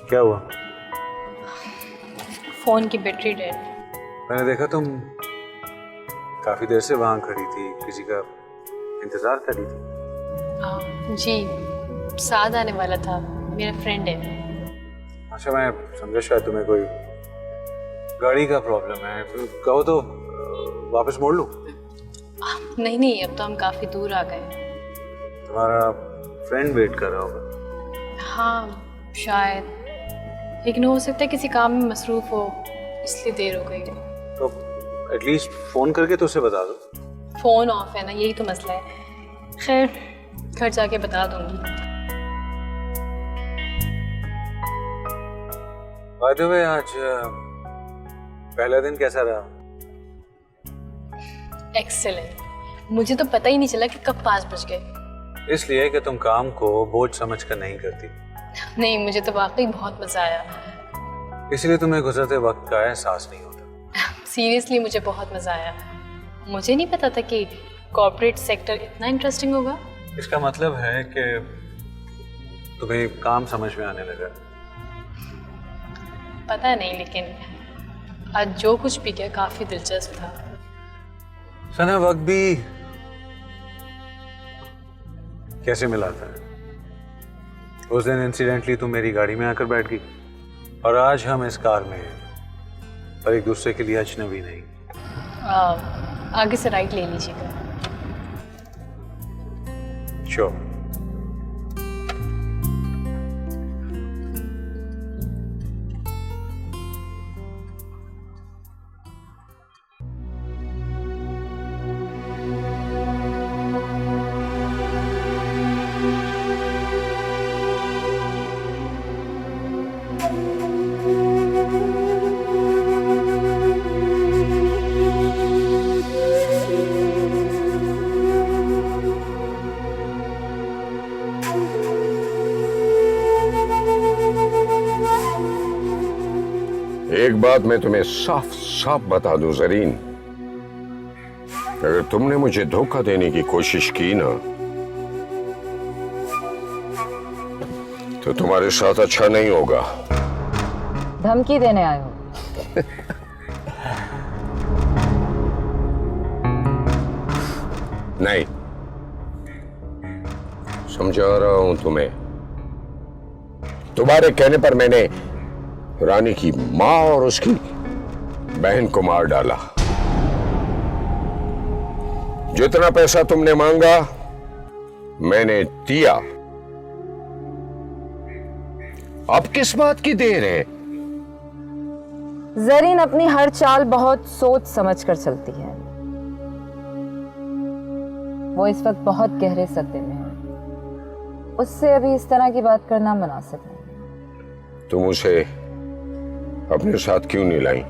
S2: क्या हुआ?
S1: फ़ोन की बैटरी डेड।
S2: मैंने देखा तुम काफी देर से वहां खड़ी थी, किसी का इंतजार कर रही थी।
S1: जी, साथ आने वाला था, मेरा फ्रेंड है।
S2: अच्छा, मैं समझा शायद तुम्हें कोई गाड़ी का प्रॉब्लम है, तो कहो तो वापस मोड़ लूं?
S1: नहीं नहीं, अब तो हम काफ़ी दूर आ गए।
S2: तुम्हारा फ्रेंड वेट कर रहा होगा।
S1: हाँ शायद, लेकिन हो सकता है किसी काम में मसरूफ हो, इसलिए देर हो गई।
S2: तो एटलीस्ट फ़ोन करके तो उसे बता दो।
S1: फ़ोन ऑफ है ना, यही तो मसला है। खैर, घर जाके बता दूंगी।
S2: बाय द वे, आज पहला दिन कैसा रहा?
S1: एक्सेलेंट। मुझे तो पता ही नहीं चला कि कब 5 बज गए।
S2: इसलिए कि तुम काम को बोझ समझ कर नहीं करती।
S1: नहीं, मुझे तो वाकई बहुत मज़ा आया।
S2: इसलिए तुम्हें गुजरते वक्त का एहसास नहीं होता।
S1: सीरियसली मुझे बहुत मज़ा आया। मुझे नहीं पता था कि कॉर्पोरेट सेक्टर इतना इंटरेस्टिंग होगा।
S2: इसका मतलब है कि तुम्हें काम समझ में आने लगा।
S1: पता नहीं, लेकिन आज जो कुछ भी किया काफ़ी दिलचस्प था।
S2: सना, वक्त भी कैसे मिला था? उस दिन इंसिडेंटली तुम मेरी गाड़ी में आकर बैठ गई और आज हम इस कार में हैं, पर एक दूसरे के लिए अजनबी नहीं।
S1: आगे से राइट ले लीजिएगा।
S2: श्योर।
S15: एक बात मैं तुम्हें साफ साफ बता दूं ज़रीन, अगर तुमने मुझे धोखा देने की कोशिश की ना, तो तुम्हारे साथ अच्छा नहीं होगा।
S5: धमकी देने आए हो?
S15: नहीं, समझा रहा हूं तुम्हें। तुम्हारे कहने पर मैंने रानी की माँ और उसकी बहन को मार डाला। जितना पैसा तुमने मांगा मैंने दिया। अब किस बात की देर है?
S5: ज़रीन अपनी हर चाल बहुत सोच समझ कर चलती है। वो इस वक्त बहुत गहरे सदमे में है, उससे अभी इस तरह की बात करना मुनासिब नहीं।
S15: तुम उसे अपने साथ क्यों नहीं लाई?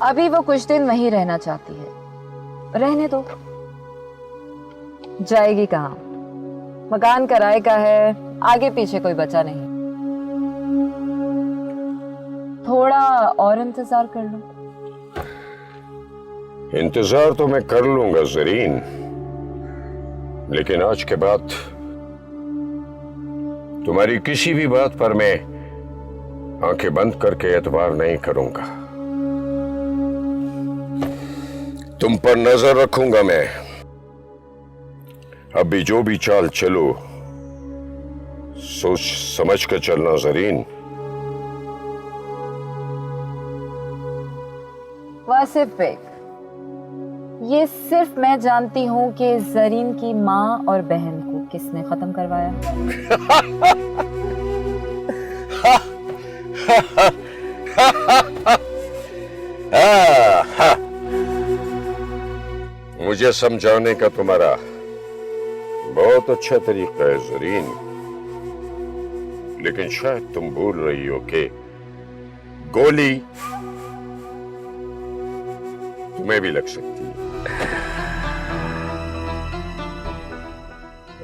S5: अभी वो कुछ दिन वहीं रहना चाहती है, रहने दो। जाएगी कहाँ? मकान किराए का है, आगे पीछे कोई बचा नहीं। थोड़ा और इंतजार कर लो।
S15: इंतजार तो मैं कर लूंगा जरीन, लेकिन आज के बाद तुम्हारी किसी भी बात पर मैं आंखें बंद करके एतबार नहीं करूंगा। तुम पर नजर रखूंगा मैं। अभी जो भी चाल चलो, सोच समझ कर चलना जरीन।
S5: वासिफ बेग, ये सिर्फ मैं जानती हूँ कि जरीन की माँ और बहन को किसने खत्म करवाया।
S15: मुझे समझाने का तुम्हारा बहुत अच्छा तरीका है जरीन, लेकिन शायद तुम भूल रही हो कि गोली तुम्हें भी लग सकती है।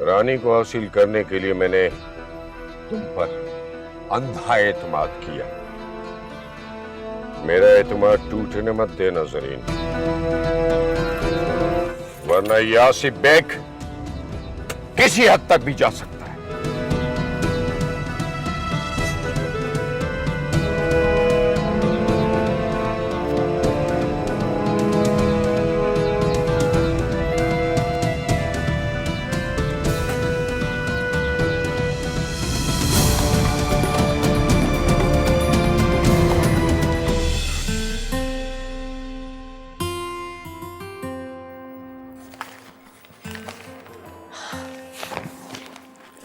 S15: रानी को हासिल करने के लिए मैंने तुम पर अंधा एतमाद किया। मेरा एतमाद टूटने मत देना जरीन, वरना यासिफ बेग किसी हद तक भी जा सकता है।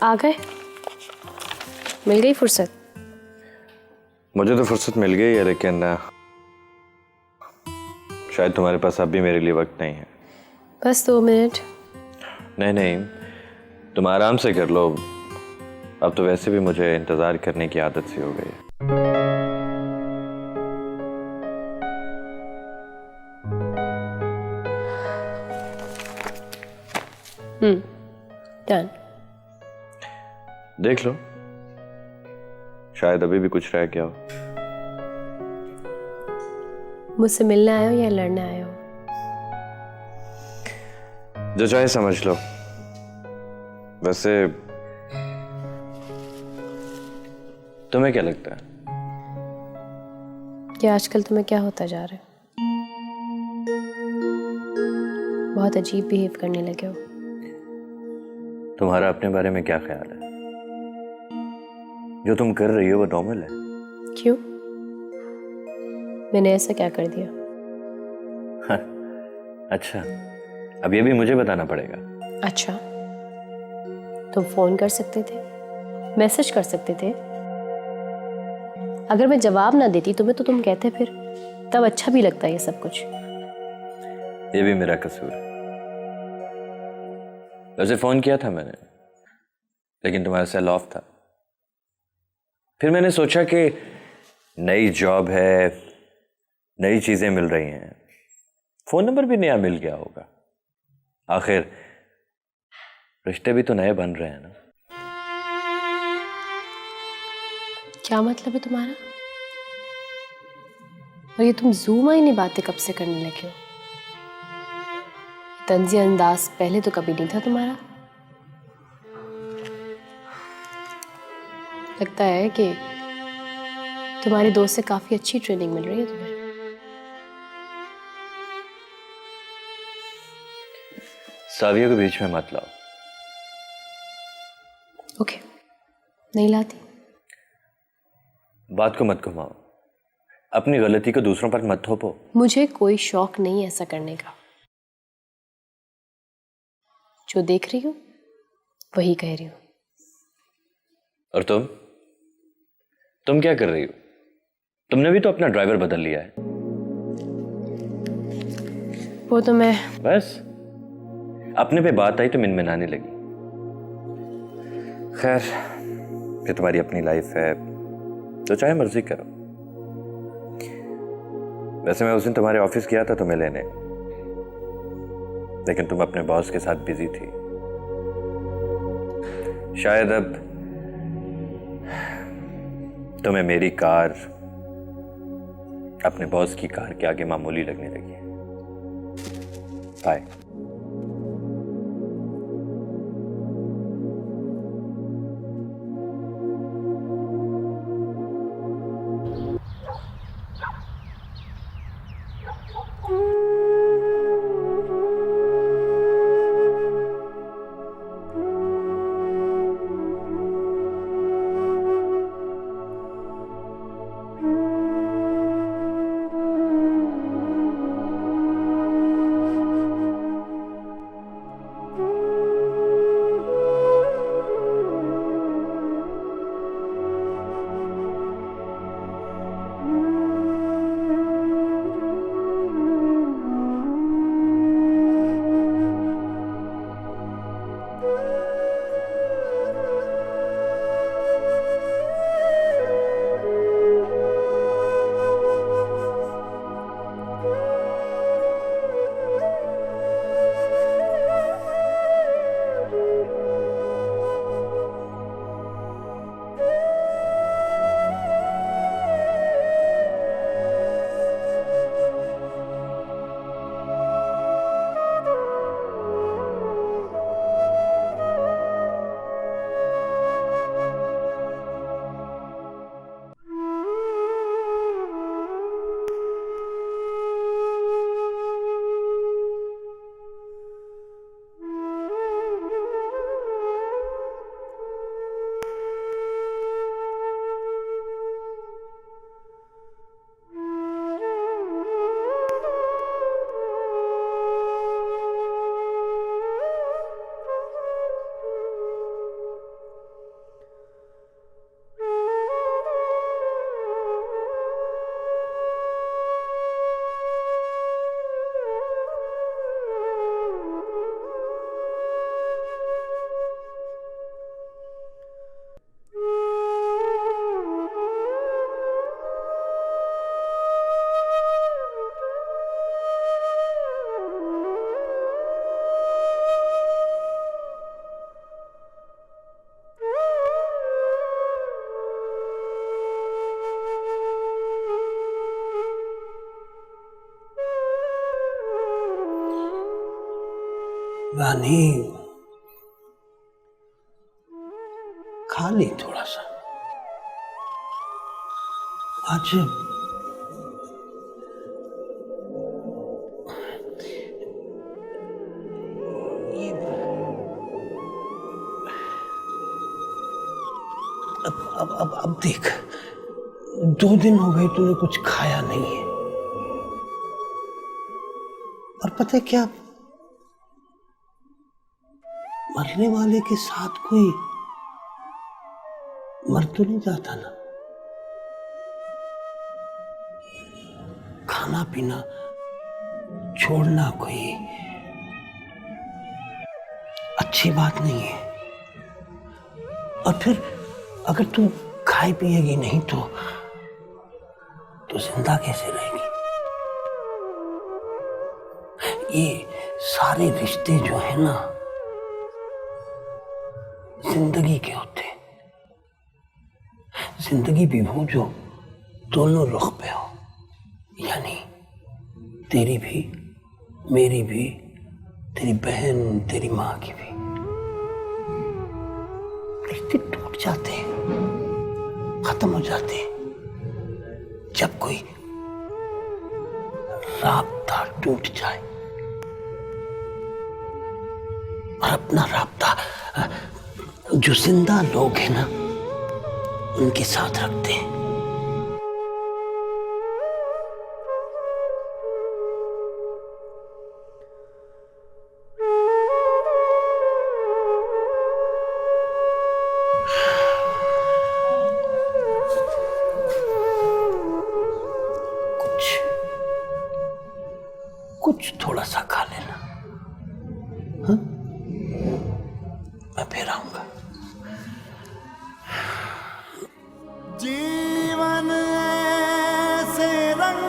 S1: आ गए? मिल गई फुर्सत?
S3: मुझे तो फुर्सत मिल गई है, लेकिन शायद तुम्हारे पास अब भी मेरे लिए वक्त नहीं है।
S1: बस 2 मिनट।
S3: नहीं नहीं, तुम आराम से कर लो। अब तो वैसे भी मुझे इंतजार करने की आदत सी हो गई है।
S1: डन।
S3: देख लो, शायद अभी भी कुछ रह गया हो।
S1: मुझसे मिलने आए हो या लड़ने आए हो?
S3: जो चाहे समझ लो। वैसे तुम्हें क्या लगता है
S1: कि आजकल तुम्हें क्या होता जा रहा है? बहुत अजीब बिहेव करने लगे हो।
S3: तुम्हारा अपने बारे में क्या ख्याल है? जो तुम कर रही हो वो नॉर्मल है?
S1: क्यों? मैंने ऐसा क्या कर दिया?
S3: अच्छा, अब ये भी मुझे बताना पड़ेगा।
S1: अच्छा, तुम फोन कर सकते थे, मैसेज कर सकते थे। अगर मैं जवाब ना देती तुम्हें तो तुम कहते फिर, तब अच्छा भी लगता ये सब कुछ।
S3: ये भी मेरा कसूर है। वैसे फोन किया था मैंने, लेकिन तुम्हारा सेल ऑफ था। फिर मैंने सोचा कि नई जॉब है, नई चीजें मिल रही हैं, फोन नंबर भी नया मिल गया होगा। आखिर रिश्ते भी तो नए बन रहे हैं ना।
S1: क्या मतलब है तुम्हारा? और ये तुम ज़ूम आई नहीं बातें कब से करने लगे हो? तंज़ी अंदाज पहले तो कभी नहीं था तुम्हारा। लगता है कि तुम्हारे दोस्त से काफी अच्छी ट्रेनिंग मिल रही है तुम्हें।
S3: साविया को बीच में मत लाओ।
S1: ओके, नहीं लाती।
S3: बात को मत घुमाओ, अपनी गलती को दूसरों पर मत थोपो।
S1: मुझे कोई शौक नहीं ऐसा करने का। जो देख रही हूँ वही कह रही हूँ।
S3: और तुम क्या कर रही हो? तुमने भी तो अपना ड्राइवर बदल लिया है।
S1: वो तो मैं
S3: बस अपने पे बात आई तो मिनमिनाने लगी। खैर, ये तुम्हारी अपनी लाइफ है, तो चाहे मर्जी करो। वैसे मैं उस दिन तुम्हारे ऑफिस गया था तुम्हें लेने, लेकिन तुम अपने बॉस के साथ बिजी थी। शायद अब तुम्हें मेरी कार अपने बॉस की कार के आगे मामूली लगने लगी है। बाय।
S13: रानी, खा ली थोड़ा सा। आज ये अब देख, 2 दिन हो गए तूने कुछ खाया नहीं है। और पता है क्या, मरने वाले के साथ कोई मर तो नहीं जाता ना। खाना पीना छोड़ना कोई अच्छी बात नहीं है। और फिर अगर तू खाए पिएगी नहीं तो जिंदा कैसे रहेगी? ये सारे रिश्ते जो है ना, जिंदगी के होते। जिंदगी भी वो जो दोनों रुख पे हो, यानी तेरी भी, मेरी भी, तेरी बहन, तेरी माँ की भी। रिश्ते टूट जाते हैं, खत्म हो जाते हैं जब कोई राब्ता टूट जाए। और अपना राब्ता जो जिंदा लोग हैं ना, उनके साथ रखते हैं। कुछ थोड़ा सा खा लेना, हाँ? मैं फिर आऊंगा।
S10: जीवन ऐसे रंग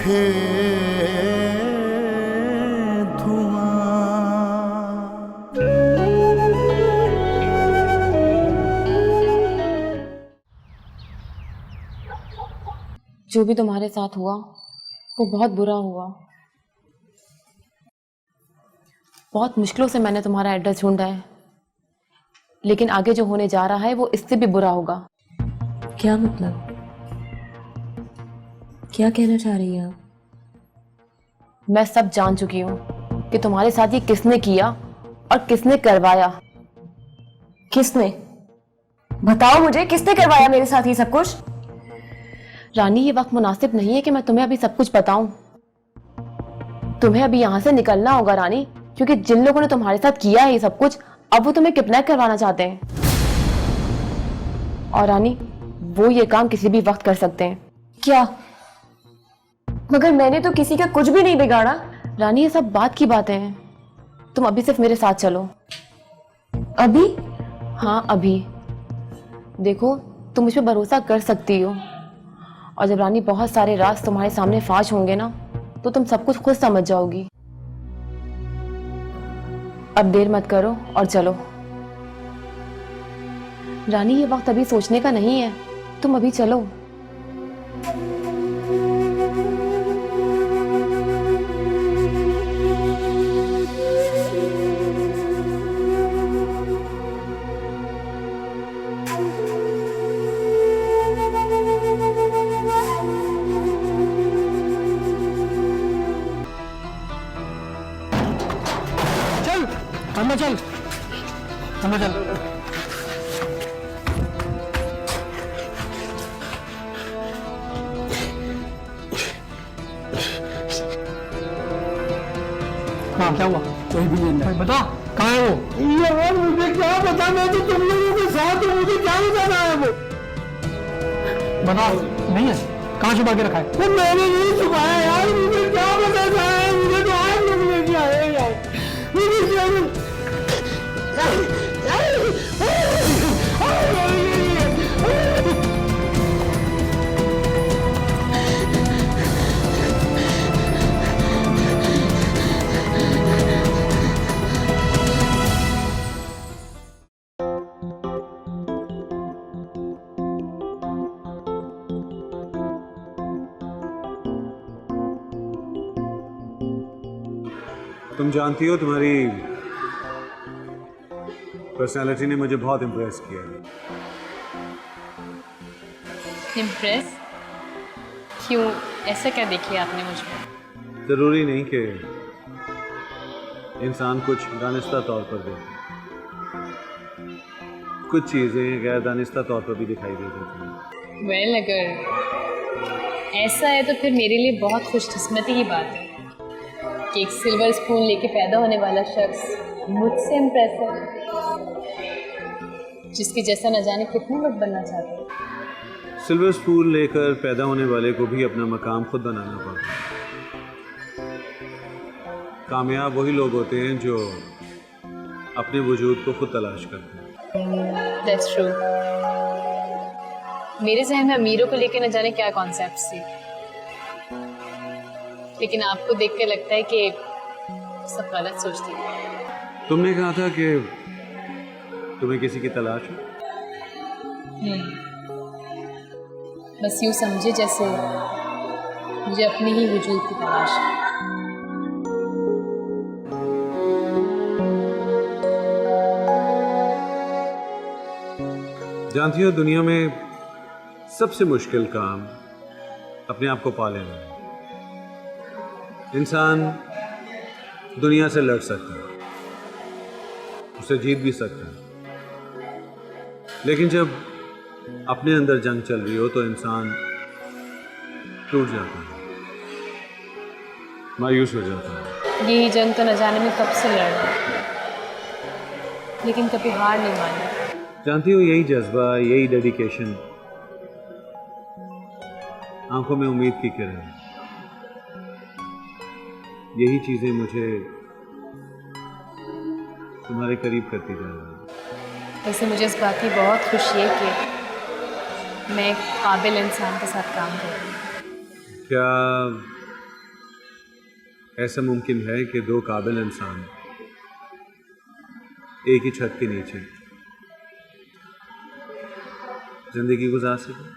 S10: उठे धुआं।
S1: जो भी तुम्हारे साथ हुआ वो बहुत बुरा हुआ। बहुत मुश्किलों से मैंने तुम्हारा एड्रेस ढूंढा है, लेकिन आगे जो होने जा रहा है वो इससे भी बुरा होगा।
S4: क्या मतलब? क्या कहना चाह रही हैं आप?
S1: मैं सब जान चुकी हूँ कि तुम्हारे साथ ये किसने किया और किसने करवाया।
S4: किसने? बताओ मुझे, किसने करवाया मेरे साथ ये सब कुछ?
S1: रानी, ये वक्त मुनासिब नहीं है कि मैं तुम्हें अभी सब कुछ बताऊं। तुम्हें अभी यहाँ से निकलना होगा रानी, क्योंकि जिन लोगों ने तुम्हारे साथ किया है ये सब कुछ, अब वो तुम्हें किडनैप करवाना चाहते हैं। और रानी, वो ये काम किसी भी वक्त कर सकते हैं।
S4: क्या? मगर मैंने तो किसी का कुछ भी नहीं बिगाड़ा।
S1: रानी, ये सब बात की बातें हैं। तुम अभी सिर्फ मेरे साथ चलो।
S4: अभी?
S1: हाँ, अभी। देखो, तुम मुझ पर भरोसा कर सकती हो, और जब रानी बहुत सारे राज तुम्हारे सामने फाश होंगे ना, तो तुम सब कुछ खुद समझ जाओगी। अब देर मत करो और चलो। रानी, ये वक्त अभी सोचने का नहीं है, तुम अभी चलो।
S13: अंदर चल, अंदर चल। हाँ, क्या हुआ? कोई भी नहीं बता, कहाँ है वो? यार मुझे क्या पता, मैं तो तुम लोगों के साथ हूँ, मुझे क्या बताना है वो? बता, नहीं है? कहाँ छुपा के रखा है? वो मैंने नहीं छुपाया यार, मुझे क्या बताना है? मुझे तो आप लोग लेके आए यार, मुझे क्या
S2: तुम जानती हो, तुम्हारी पर्सनालिटी ने मुझे बहुत इम्प्रेस किया है।
S1: इम्प्रेस? क्यों? ऐसा क्या देखिए आपने मुझ में?
S2: जरूरी नहीं कि इंसान कुछ दानिस्ता तौर पर देखे, कुछ चीजें गैर दानिस्ता तौर पर भी दिखाई दे देती हैं।
S1: वेल, अगर ऐसा है तो फिर मेरे लिए बहुत खुशकिस्मती की बात है कि एक सिल्वर स्पून लेके पैदा होने वाला शख्स मुझसे इम्प्रेस है, जिसके जैसा न जाने कितने लोग बनना चाहते हैं।
S2: सिल्वर स्पून लेकर पैदा होने वाले को भी अपना मकाम खुद बनाना पड़ता है। कामयाब वही लोग होते हैं जो अपने वजूद को खुद तलाश करते हैं।
S1: That's true. मेरे जहन में अमीरों को लेकर न जाने क्या कॉन्सेप्ट थी, लेकिन आपको देख के लगता है कि सब गलत सोचती है।
S2: तुमने कहा था कि तुम्हें किसी की तलाश है।
S1: बस यूँ समझे जैसे मुझे अपने ही वजूद की तलाश है।
S2: जानती हो, दुनिया में सबसे मुश्किल काम अपने आप को पा लेना है। इंसान दुनिया से लड़ सकता है, उसे जीत भी सकता है, लेकिन जब अपने अंदर जंग चल रही हो तो इंसान टूट जाता है, मायूस हो जाता है।
S1: यही जंग तो न जाने में कब से लड़ रहा है, लेकिन कभी हार नहीं मानी।
S2: जानती हो, यही जज्बा, यही डेडिकेशन, आंखों में उम्मीद की किरण, यही चीजें मुझे तुम्हारे करीब करती जा रही है।
S1: वैसे मुझे इस बात की बहुत खुशी है कि मैं एक काबिल इंसान के साथ काम कर रही हूँ।
S2: क्या ऐसा मुमकिन है कि दो काबिल इंसान एक ही छत के नीचे जिंदगी गुजार सकें?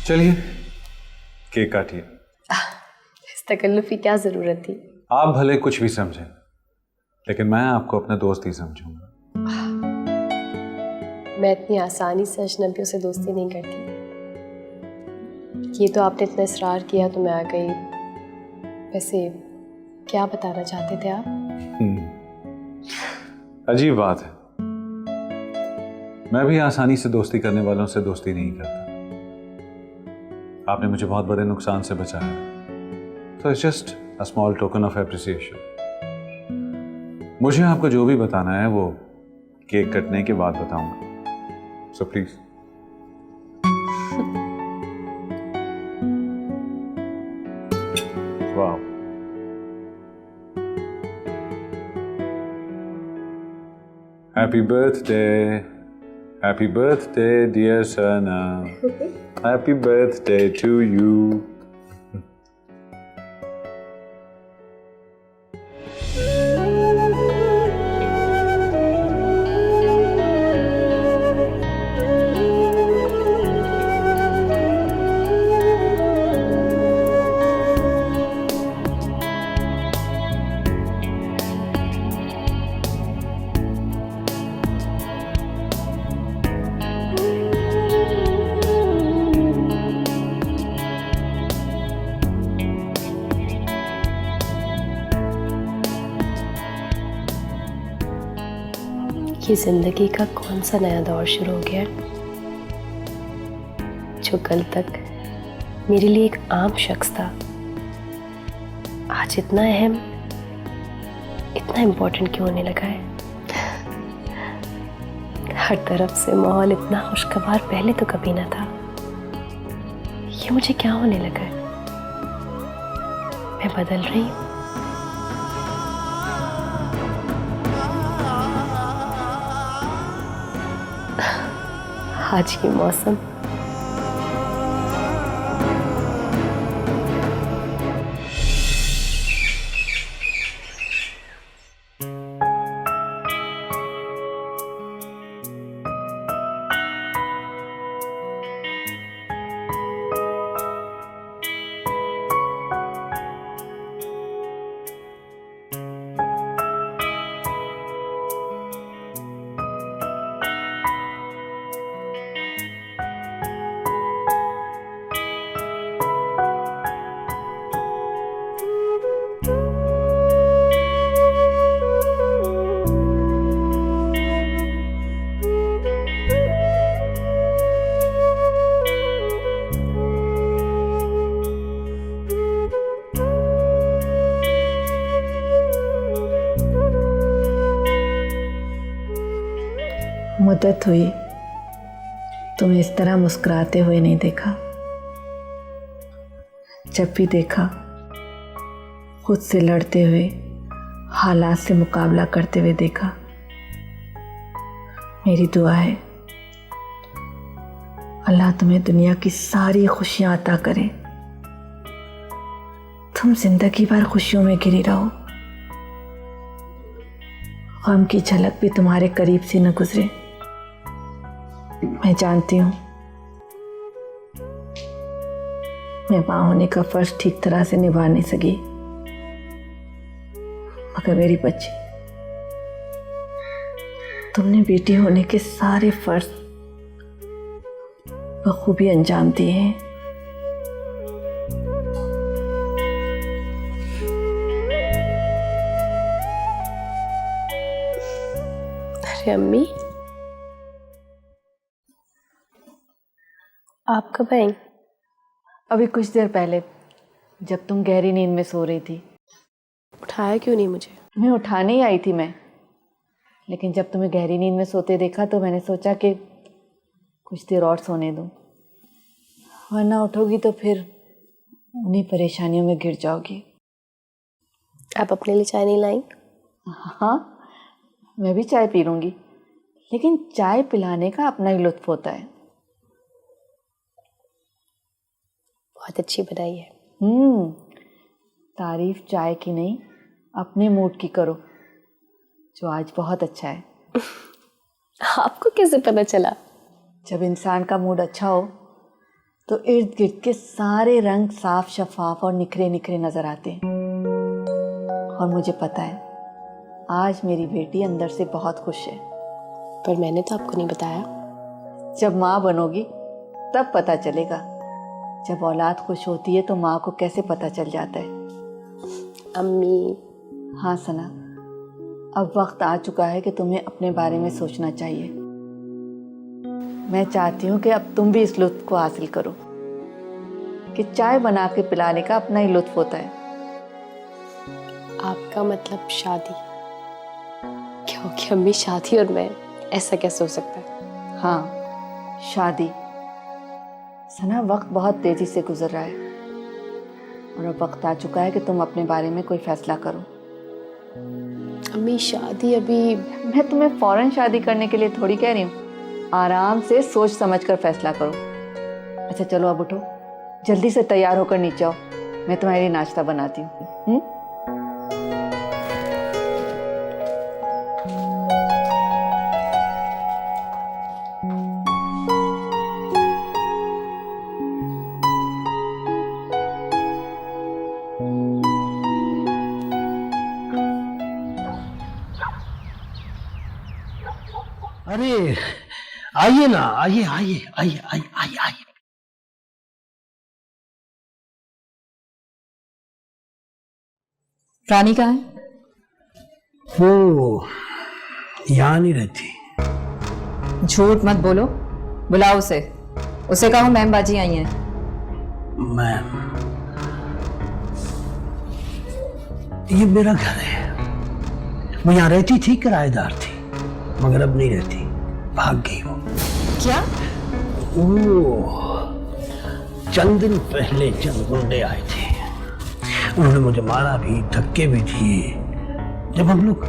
S2: चलिए केक काटिए।
S1: इस तकल्लुफ़ की क्या ज़रूरत थी?
S2: आप भले कुछ भी समझें, लेकिन मैं आपको अपना दोस्त ही समझूंगा।
S1: मैं इतनी आसानी से अजनबियों से दोस्ती नहीं करती। ये तो आपने इतना इसरार किया तो मैं आ गई। वैसे क्या बताना चाहते थे आप?
S2: अजीब बात है, मैं भी आसानी से दोस्ती करने वालों से दोस्ती नहीं करता। आपने मुझे बहुत बड़े नुकसान से बचाया, तो it's just a small token of appreciation. मुझे आपको जो भी बताना है वो केक कटने के बाद बताऊंगा, सो प्लीज। वाह, happy birthday dear Sana, happy birthday to you.
S1: ये जिंदगी का कौन सा नया दौर शुरू हो गया, जो कल तक मेरे लिए एक आम शख्स था, आज इतना अहम, इतना इम्पोर्टेंट क्यों होने लगा है? हर तरफ से माहौल इतना खुशगवार पहले तो कभी ना था। ये मुझे क्या होने लगा है? मैं बदल रही हूँ। आज की मौसम
S9: मुद्दत हुई तुम्हें इस तरह मुस्कुराते हुए नहीं देखा। जब भी देखा खुद से लड़ते हुए, हालात से मुकाबला करते हुए देखा। मेरी दुआ है अल्लाह तुम्हें दुनिया की सारी खुशियां अता करे, तुम जिंदगी भर खुशियों में घिरी रहो, गम की झलक भी तुम्हारे करीब से न गुजरे। मैं जानती हूँ मैं माँ होने का फर्ज ठीक तरह से निभा नहीं सकी, मगर मेरी बच्ची, तुमने बेटी होने के सारे फर्ज बखूबी अंजाम दिए हैं।
S8: अरे अम्मी, आप कब आई?
S9: अभी कुछ देर पहले, जब तुम गहरी नींद में सो रही थी।
S8: उठाया क्यों नहीं मुझे?
S9: तुम्हें उठाने ही आई थी मैं, लेकिन जब तुम्हें गहरी नींद में सोते देखा तो मैंने सोचा कि कुछ देर और सोने दूं, वरना उठोगी तो फिर उन्हीं परेशानियों में गिर जाओगी।
S8: आप अपने लिए चाय नहीं लाई?
S9: हाँ, मैं भी चाय पी लूँगी, लेकिन चाय पिलाने का अपना ही लुत्फ होता है।
S8: बहुत अच्छी बनाई है।
S9: तारीफ चाय की नहीं, अपने मूड की करो, जो आज बहुत अच्छा है।
S8: आपको कैसे पता चला?
S9: जब इंसान का मूड अच्छा हो तो इर्द गिर्द के सारे रंग साफ शफाफ और निखरे निखरे नजर आते हैं। और मुझे पता है आज मेरी बेटी अंदर से बहुत खुश है।
S8: पर मैंने तो आपको नहीं बताया।
S9: जब माँ बनोगी तब पता चलेगा। जब औलाद खुश होती है तो माँ को कैसे पता चल जाता है।
S8: अम्मी।
S9: हाँ सना, अब वक्त आ चुका है कि तुम्हें अपने बारे में सोचना चाहिए। मैं चाहती हूँ कि अब तुम भी इस लुत्फ को हासिल करो कि चाय बना के पिलाने का अपना ही लुत्फ होता है।
S8: आपका मतलब शादी? क्योंकि अम्मी शादी और मैं, ऐसा कैसे हो सकता है?
S9: हाँ, शादी। सना, वक्त बहुत तेजी से गुजर रहा है और अब वक्त आ चुका है कि तुम अपने बारे में कोई फैसला करो।
S8: अम्मी शादी अभी...
S9: मैं तुम्हें फौरन शादी करने के लिए थोड़ी कह रही हूँ, आराम से सोच समझ कर फैसला करो। अच्छा चलो अब उठो, जल्दी से तैयार होकर नीचे आओ, मैं तुम्हारे लिए नाश्ता बनाती हूँ।
S13: अरे आइए ना, आइए आइए आइए आइए आइए आइए।
S5: रानी कहाँ है?
S13: वो यहाँ नहीं रहती।
S5: झूठ मत बोलो, बुलाओ उसे। उसे कहो मैम बाजी आई हैं।
S13: मैम, ये मेरा घर है। वो यहाँ रहती थी, किराएदार थी, मगर अब नहीं रहती, भाग गई वो।
S5: क्या?
S13: चंद दिन पहले चंद गुंडे आए थे, उन्होंने मुझे मारा भी, धक्के भी दिए। जब हम लोग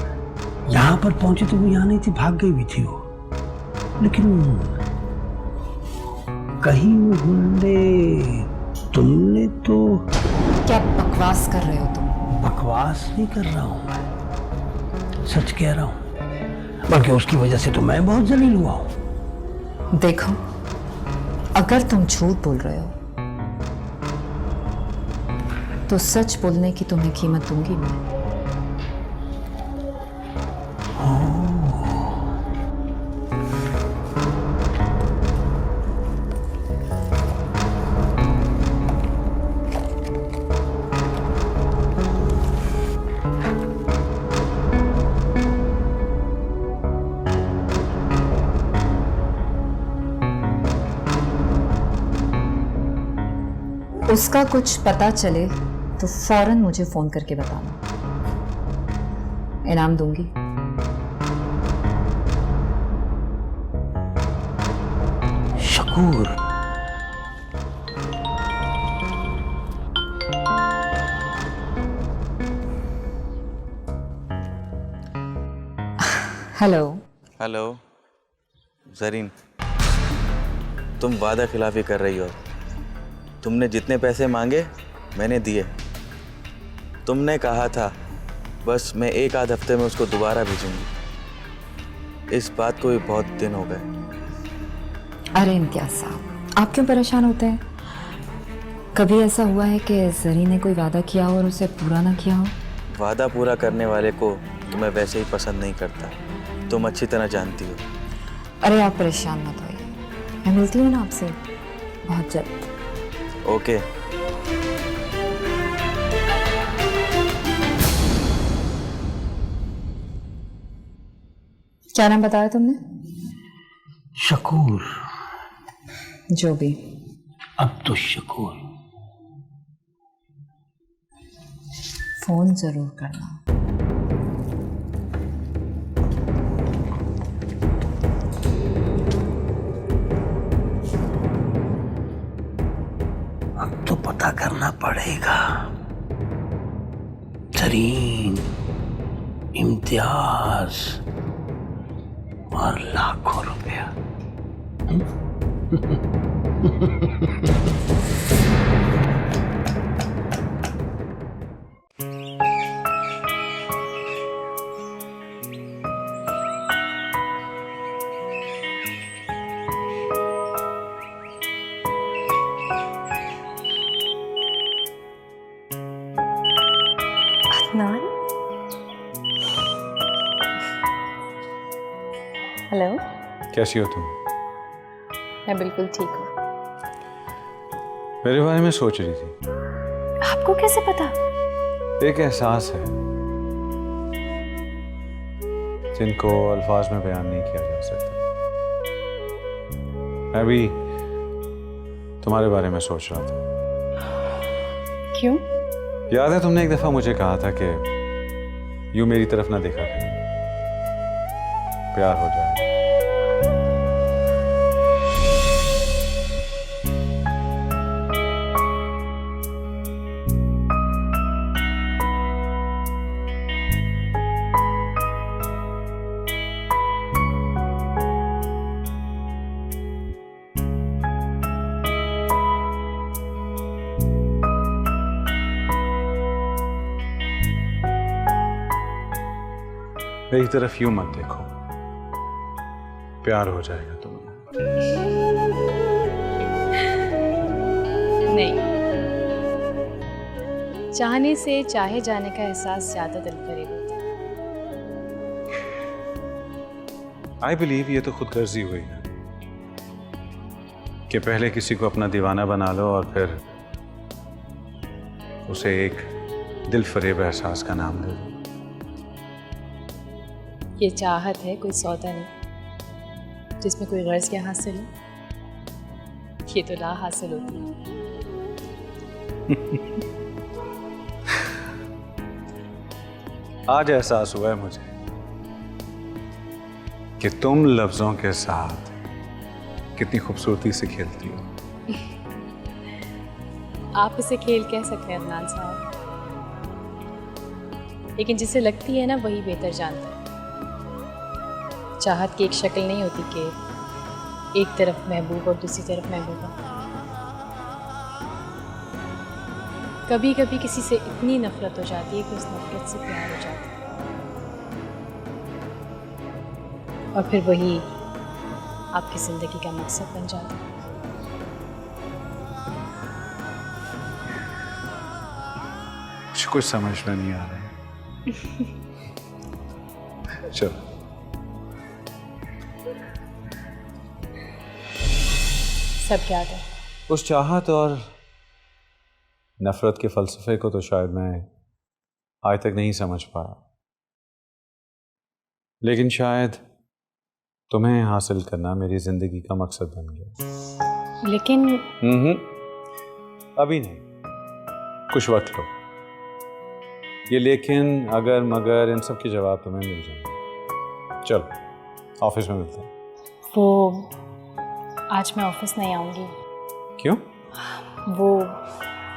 S13: यहाँ पर पहुंचे तो वो यहाँ नहीं थी, भाग गई भी थी वो। लेकिन कहीं वो गुंडे, तुमने तो...
S5: क्या बकवास कर रहे हो तुम?
S13: बकवास नहीं कर रहा हूं मैं, सच कह रहा हूं। बल्कि उसकी वजह से तो मैं बहुत जलील हुआ हूं।
S5: देखो, अगर तुम झूठ बोल रहे हो तो सच बोलने की तुम्हें कीमत दूंगी मैं। उसका कुछ पता चले तो फौरन मुझे फोन करके बताना, इनाम दूंगी।
S13: शकूर,
S5: हेलो।
S6: हेलो जरीन, तुम वादा खिलाफी कर रही हो। तुमने जितने पैसे मांगे मैंने दिए। तुमने कहा था बस मैं एक आध हफ्ते में उसको दोबारा भेजूंगी। इस बात को भी बहुत दिन हो गए।
S5: अरे इम्तियाज साहब, आप क्यों परेशान होते हैं? कभी ऐसा हुआ है कि जरी ने कोई वादा किया हो और उसे पूरा ना किया हो?
S6: वादा पूरा करने वाले को तो मैं वैसे ही पसंद नहीं करता, तुम अच्छी तरह जानती हो।
S5: अरे आप परेशान मत होइए, मैं मिलती हूँ ना आपसे बहुत जल्द।
S6: ओके।
S5: क्या नाम बताया तुमने?
S13: शकूर।
S5: जो भी।
S13: अब तो शकूर।
S5: फोन जरूर करना।
S13: अब तो पता करना पड़ेगा। तरीन, इम्तियाज और लाखों रुपया।
S1: अदनान, हेलो।
S2: कैसी हो तुम?
S1: मैं बिल्कुल ठीक हूँ।
S2: मेरे बारे में सोच रही थी?
S1: आपको कैसे पता?
S2: एक एहसास है जिनको अल्फाज में बयान नहीं किया जा सकता। मैं भी तुम्हारे बारे में सोच रहा था।
S1: क्यों?
S2: याद है तुमने एक दफा मुझे कहा था कि यूं मेरी तरफ ना देखा करो, प्यार हो जाए। मेरी तरफ यूं मत देखो, प्यार हो जाएगा तुम्हें।
S1: नहीं, चाहने से चाहे जाने का एहसास ज्यादा दिल करीब होता है।
S2: आई बिलीव ये तो खुदगर्जी हुई ना, कि पहले किसी को अपना दीवाना बना लो और फिर उसे एक दिल फरेब एहसास का नाम दे दो।
S1: ये चाहत है, कोई सौदा नहीं जिसमें कोई गर्ज क्या हासिल हो। ये तो ला हासिल होती है।
S2: आज एहसास हुआ है मुझे कि तुम लफ्जों के साथ कितनी खूबसूरती से खेलती हो।
S1: आप इसे खेल कह सकते हैं अदनान साहब, लेकिन जिसे लगती है ना वही बेहतर जानता है। चाहत की एक शक्ल नहीं होती कि एक तरफ महबूब और दूसरी तरफ महबूबा। कभी कभी किसी से इतनी नफरत हो जाती है कि उस नफरत से प्यार हो जाता है, और फिर वही आपकी जिंदगी का मकसद बन जाता है।
S2: मुझे कुछ समझ में नहीं आ रहा है। चलो,
S1: सब याद है।
S2: उस चाहत और नफरत के फलसफे को तो शायद मैं आज तक नहीं समझ पाया, लेकिन शायद तुम्हें हासिल करना मेरी जिंदगी का मकसद बन गया।
S1: लेकिन
S2: अभी नहीं, कुछ वक्त लो। ये लेकिन, अगर, मगर, इन सब के जवाब तुम्हें मिल जाएंगे। चलो, ऑफिस में मिलते हैं।
S1: वो आज मैं ऑफिस नहीं आऊँगी।
S2: क्यों?
S1: वो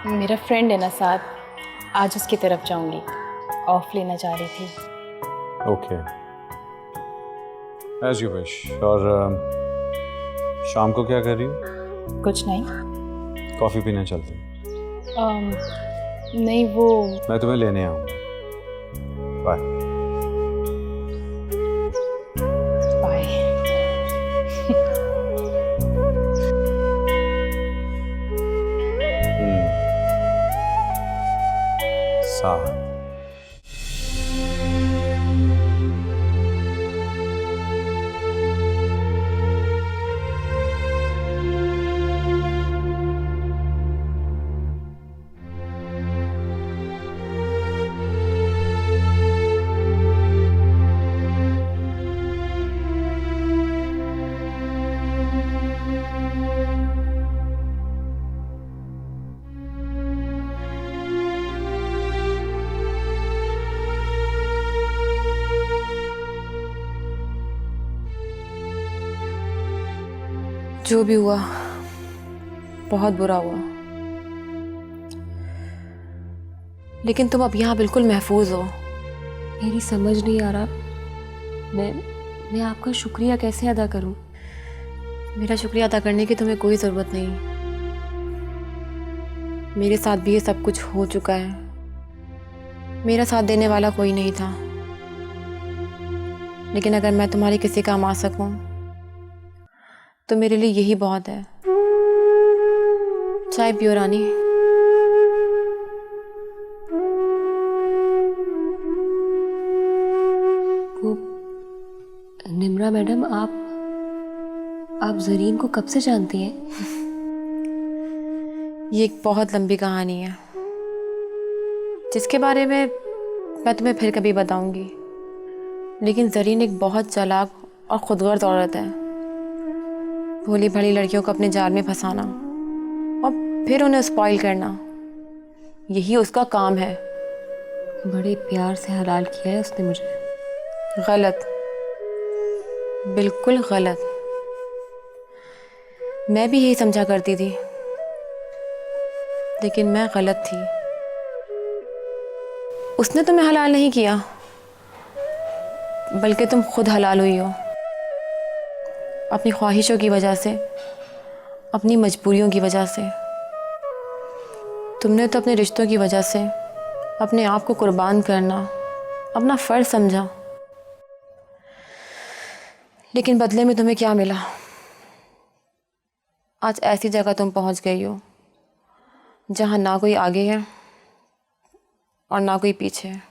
S1: मेरा फ्रेंड है ना साथ, आज उसकी तरफ जाऊँगी, ऑफ लेना चाह रही थी।
S2: Okay, as you wish. और शाम को क्या कर रही हो?
S1: कुछ नहीं।
S2: कॉफ़ी पीने चलते हैं।
S1: नहीं, वो
S2: मैं तुम्हें लेने आऊँगा। बाय।
S1: बाय।
S2: साहब।
S14: जो भी हुआ बहुत बुरा हुआ, लेकिन तुम अब यहाँ बिल्कुल महफूज हो।
S4: मेरी समझ नहीं आ रहा मैं आपका शुक्रिया कैसे अदा करूं।
S14: मेरा शुक्रिया अदा करने की तुम्हें कोई ज़रूरत नहीं। मेरे साथ भी ये सब कुछ हो चुका है। मेरा साथ देने वाला कोई नहीं था, लेकिन अगर मैं तुम्हारे किसी काम आ सकूं तो मेरे लिए यही बहुत है। चाय पियो रानी।
S4: वो निम्रा मैडम, आप जरीन को कब से जानती हैं?
S14: ये एक बहुत लंबी कहानी है जिसके बारे में मैं तुम्हें फिर कभी बताऊंगी। लेकिन जरीन एक बहुत चालाक और खुदगर्ज औरत है। भोली भाली लड़कियों को अपने जाल में फंसाना और फिर उन्हें स्पॉइल करना, यही उसका काम है।
S4: बड़े प्यार से हलाल किया है उसने मुझे।
S14: गलत, बिल्कुल गलत। मैं भी यही समझा करती थी, लेकिन मैं गलत थी। उसने तुम्हें हलाल नहीं किया, बल्कि तुम खुद हलाल हुई हो। अपनी ख्वाहिशों की वजह से, अपनी मजबूरियों की वजह से। तुमने तो अपने रिश्तों की वजह से अपने आप को कुर्बान करना अपना फ़र्ज समझा, लेकिन बदले में तुम्हें क्या मिला? आज ऐसी जगह तुम पहुंच गई हो जहां ना कोई आगे है और ना कोई पीछे है।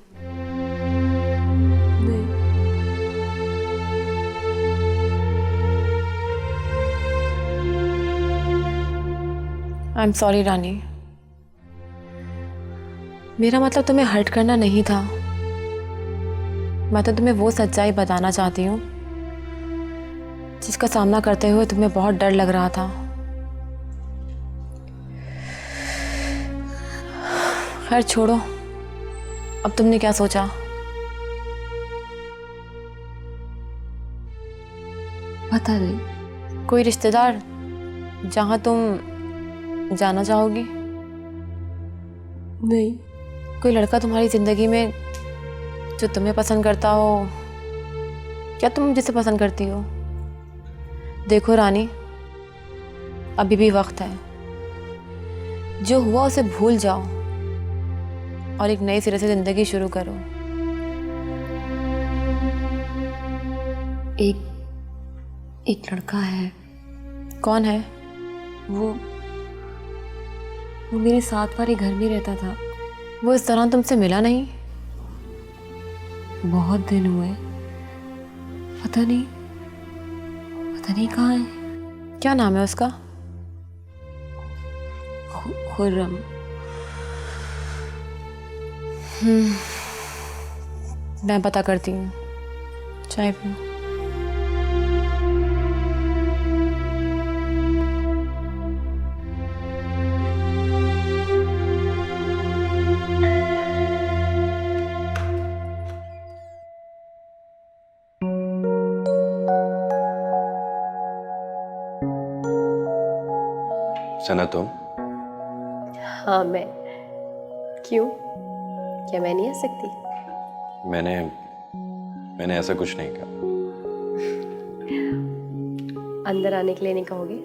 S14: आई एम सॉरी रानी। मेरा मतलब तुम्हें हर्ट करना नहीं था। मैं तो तुम्हें वो सच्चाई बताना चाहती हूँ जिसका सामना करते हुए तुम्हें बहुत डर लग रहा था। खैर छोड़ो, अब तुमने क्या सोचा?
S4: पता नहीं।
S14: कोई रिश्तेदार जहाँ तुम जाना चाहोगी?
S4: नहीं।
S14: कोई लड़का तुम्हारी ज़िंदगी में जो तुम्हें पसंद करता हो? क्या तुम जिसे पसंद करती हो? देखो रानी, अभी भी वक्त है। जो हुआ उसे भूल जाओ और एक नए सिरे से ज़िंदगी शुरू करो।
S4: एक लड़का है।
S14: कौन है?
S4: वो मेरे साथ वाले घर में रहता था।
S14: वो इस तरह तुमसे मिला नहीं?
S4: बहुत दिन हुए। पता नहीं कहाँ है।
S14: क्या नाम है उसका?
S4: खुर्रम।
S14: मैं पता करती हूँ। चाय पियो।
S3: सना तुम?
S4: हाँ मैं। क्यों? क्या मैं नहीं आ सकती?
S3: मैंने ऐसा कुछ नहीं कहा।
S4: अंदर आने के लिए नहीं कहोगे?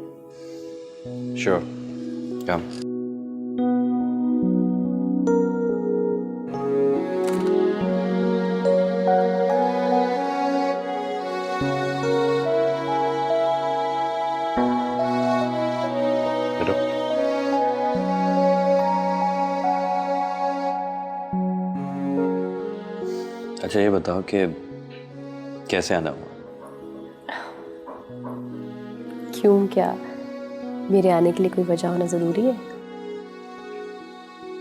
S3: श्योर, कम। अच्छा ये बताओ कि कैसे आना हुआ?
S1: क्यों, क्या मेरे आने के लिए कोई वजह होना ज़रूरी है?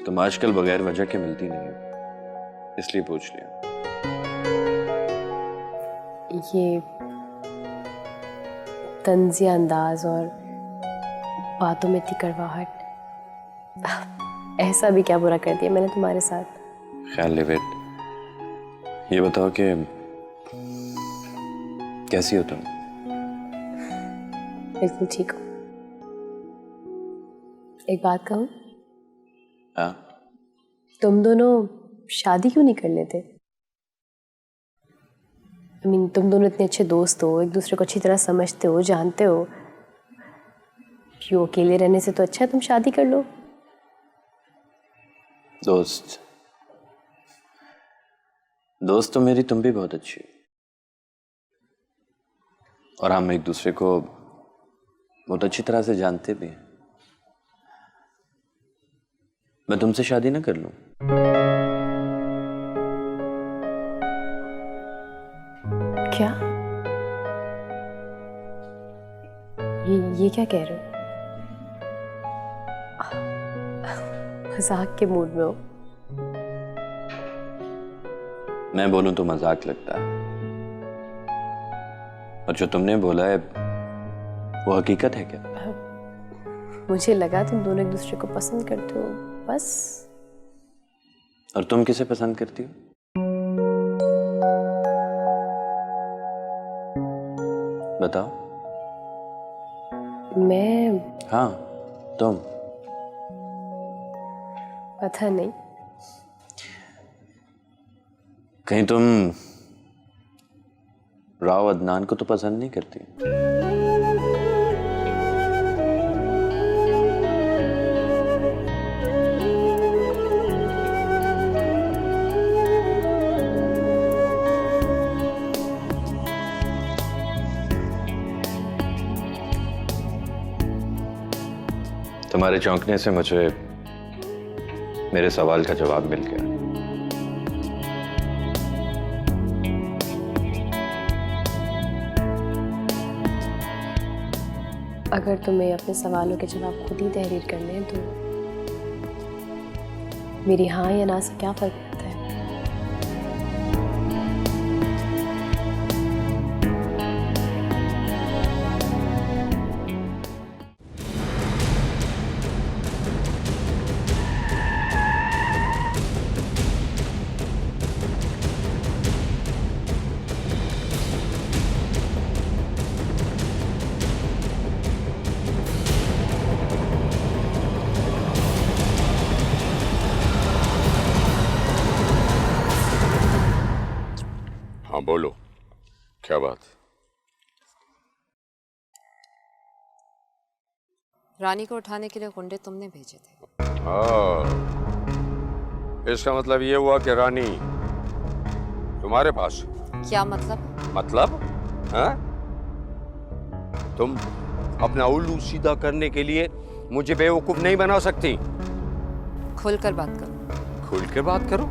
S3: तुम आजकल बगैर वजह के मिलती नहीं हो, इसलिए पूछ लिया।
S1: ये तंज़िया अंदाज और बातों में इतनी कड़वाहट, ऐसा भी क्या बुरा कर दिया मैंने तुम्हारे साथ?
S3: ख्याल लिविट, ये बताओ कि कैसी हो तुम?
S1: बिल्कुल ठीक हो। एक बात कहूँ?
S3: हाँ?
S1: तुम दोनों शादी क्यों नहीं कर लेते? तुम दोनों इतने अच्छे दोस्त हो, एक दूसरे को अच्छी तरह समझते हो, जानते हो, क्यों अकेले रहने से तो अच्छा है तुम शादी कर लो।
S3: दोस्त तो मेरी तुम भी बहुत अच्छी हो, और हम एक दूसरे को बहुत अच्छी तरह से जानते भी हैं। मैं तुमसे शादी ना कर लूं?
S1: क्या? ये क्या कह रहे हो? मजाक के मूड में हो?
S3: मैं बोलूं तो मजाक लगता है, और जो तुमने बोला है वो हकीकत है क्या?
S1: मुझे लगा तुम दोनों एक दूसरे को पसंद करते हो, बस।
S3: और तुम किसे पसंद करती हो? बताओ।
S1: मैं?
S3: हाँ, तुम।
S1: पता नहीं।
S3: कहीं तुम राव अदनान को तो पसंद नहीं करती? तुम्हारे चौंकने से मुझे मेरे सवाल का जवाब मिल गया।
S1: अगर तुम्हें अपने सवालों के जवाब खुद ही तहरीर करने हैं तो मेरी हाँ या ना से क्या फर्क पड़ता है?
S15: हाँ बोलो, क्या बात?
S5: रानी को उठाने के लिए गुंडे तुमने भेजे थे।
S15: हाँ, इसका मतलब ये हुआ कि रानी तुम्हारे पास?
S5: क्या मतलब?
S15: मतलब? हाँ? तुम अपना उल्लू सीधा करने के लिए मुझे बेवकूफ नहीं बना सकती।
S5: खुलकर बात करो।
S15: खुलकर बात करो?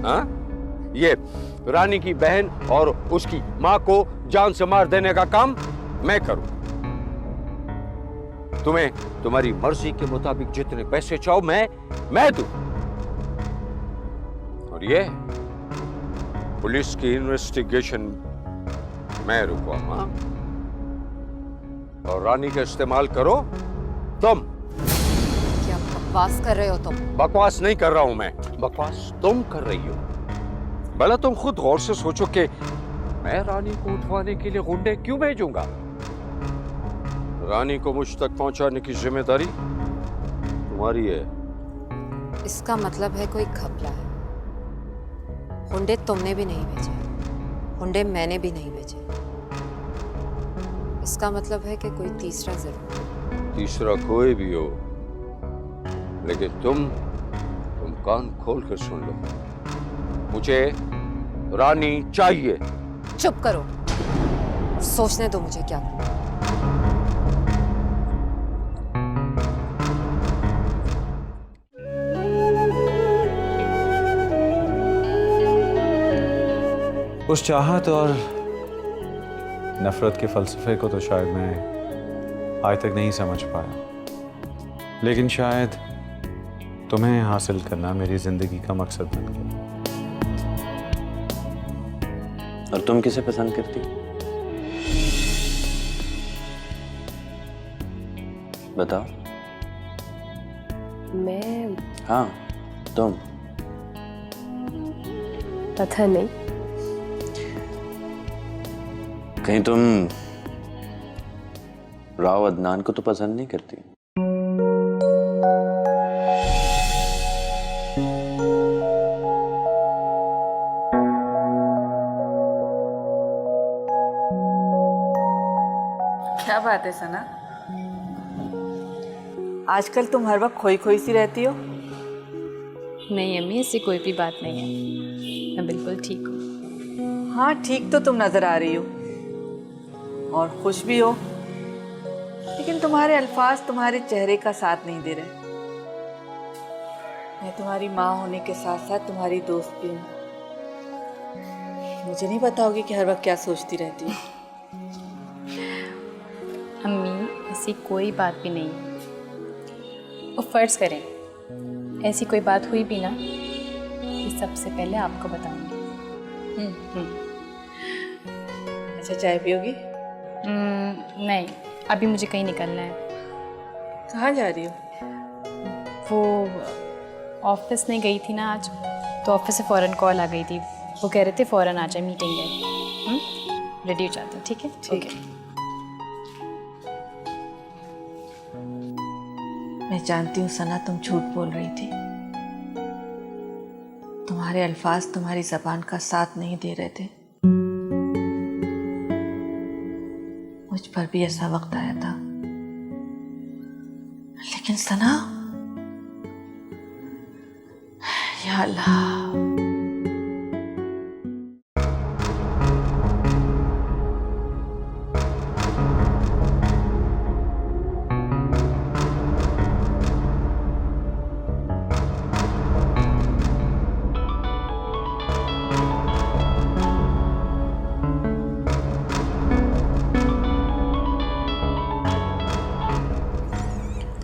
S15: हाँ? ये रानी की बहन और उसकी माँ को जान से मार देने का काम मैं करूं। तुम्हें तुम्हारी मर्जी के मुताबिक जितने पैसे चाहो मैं दूं। और ये पुलिस की इन्वेस्टिगेशन मैं रुकवाऊंगा, और रानी का इस्तेमाल करो तुम।
S5: क्या बकवास कर रहे हो तुम?
S15: बकवास नहीं कर रहा हूं मैं, बकवास तुम कर रही हो। भला तुम खुद गौर से सोचो कि मैं रानी को उठवाने के लिए गुंडे क्यों भेजूंगा? रानी को मुझ तक पहुंचाने की जिम्मेदारी तुम्हारी है।
S5: इसका मतलब है कोई घपला है। गुंडे तुमने भी नहीं भेजे, गुंडे मैंने भी नहीं भेजे। इसका मतलब है कि कोई तीसरा जरूर।
S15: तीसरा कोई भी हो, लेकिन तुम कान खोल कर सुन लो, मुझे रानी चाहिए।
S5: चुप करो, सोचने दो मुझे क्या करना।
S2: उस चाहत और नफरत के फलसफे को तो शायद मैं आज तक नहीं समझ पाया, लेकिन शायद तुम्हें हासिल करना मेरी जिंदगी का मकसद बन गया।
S3: और तुम किसे पसंद करती? बताओ।
S1: मैं
S3: हाँ, तुम।
S1: पता नहीं।
S3: कहीं तुम राव अदनान को तो पसंद नहीं करती?
S9: क्या बात है सना, आजकल तुम हर वक्त खोई खोई सी रहती हो।
S1: नहीं अम्मी, ऐसी कोई भी बात नहीं है, मैं बिल्कुल ठीक हूँ।
S9: हाँ ठीक तो तुम नजर आ रही हो और खुश भी हो, लेकिन तुम्हारे अल्फाज तुम्हारे चेहरे का साथ नहीं दे रहे। मैं तुम्हारी माँ होने के साथ साथ तुम्हारी दोस्त भी हूँ। मुझे नहीं पता होगी कि हर वक्त क्या सोचती रहती हो।
S1: अम्मी ऐसी कोई बात भी नहीं है। और फ़र्ज़ करें ऐसी कोई बात हुई भी ना, कि सबसे पहले आपको बताऊंगी।
S9: अच्छा चाय पियोगी?
S1: नहीं, अभी मुझे कहीं निकलना है।
S9: कहाँ जा रही हो?
S1: वो ऑफिस में गई थी ना आज, तो ऑफिस से फ़ौरन कॉल आ गई थी। वो कह रहे थे फ़ौरन आ जाए, मीटिंग है। रेडी हो जाते हो? ठीक है,
S9: ठीक है। मैं जानती हूँ सना, तुम झूठ बोल रही थी। तुम्हारे अल्फाज तुम्हारी ज़बान का साथ नहीं दे रहे थे। मुझ पर भी ऐसा वक्त आया था, लेकिन सना, या अल्लाह,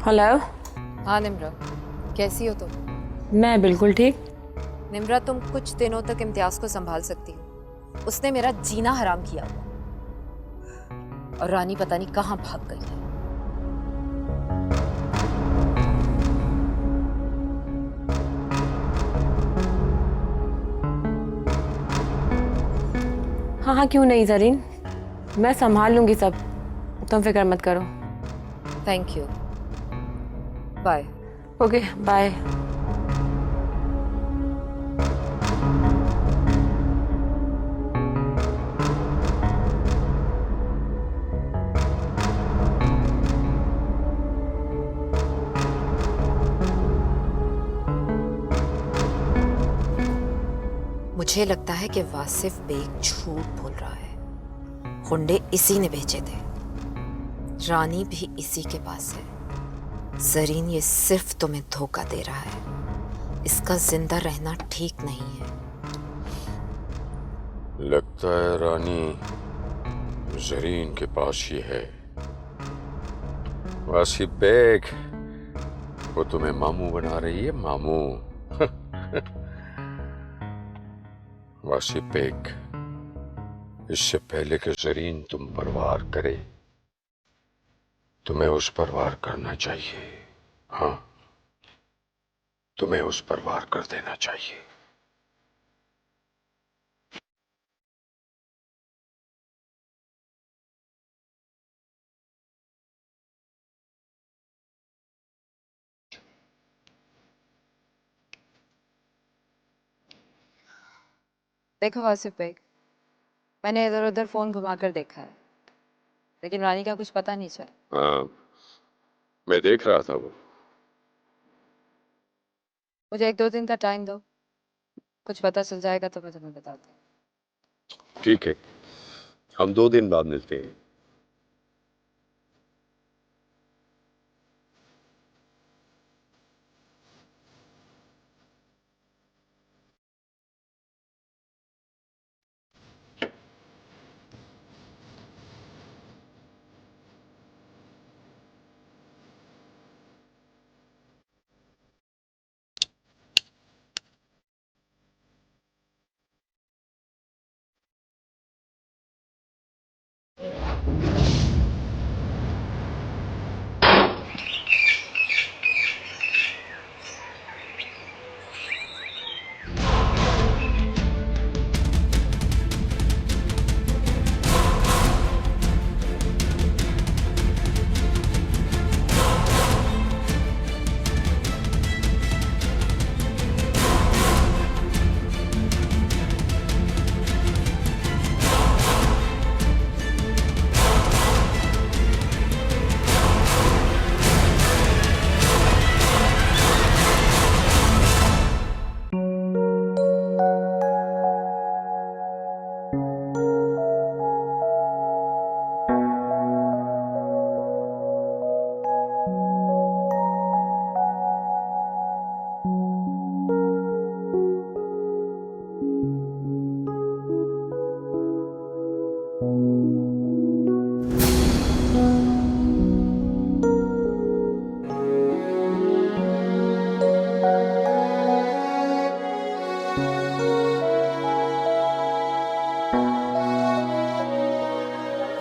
S14: हेलो।
S5: हाँ निम्रा, कैसी हो तुम?
S14: मैं बिल्कुल ठीक।
S5: निम्रा, तुम कुछ दिनों तक इम्तियाज को संभाल सकती हो। उसने मेरा जीना हराम किया हुआ, और रानी पता नहीं कहाँ भाग गई है।
S14: हाँ हाँ, क्यों नहीं ज़रीन, मैं संभाल लूँगी सब, तुम फिक्र मत करो।
S5: Thank you, bye.
S14: Okay bye.
S5: मुझे लगता है कि वासिफ बेग झूठ बोल रहा है। हुंडे इसी ने भेजे थे, रानी भी इसी के पास है। जरीन ये सिर्फ तुम्हें धोखा दे रहा है, इसका जिंदा रहना ठीक नहीं है।
S15: लगता है रानी जरीन के पास ही है। वासिफ बेग वो तुम्हें मामू बना रही है, मामू। वासिफ बेग, इससे पहले कि जरीन तुम पर वार करे, तुम्हें उस पर वार करना चाहिए। हाँ, तुम्हें उस पर वार कर देना चाहिए।
S5: देखो वासिफ बेग, मैंने इधर उधर फोन घुमाकर देखा है, लेकिन रानी का कुछ पता नहीं चला।
S15: हाँ, मैं देख रहा था वो।
S5: मुझे 1-2 दिन का टाइम दो, कुछ पता चल जाएगा तो मैं तुम्हें बताती हूँ।
S15: ठीक है, हम 2 दिन बाद मिलते हैं।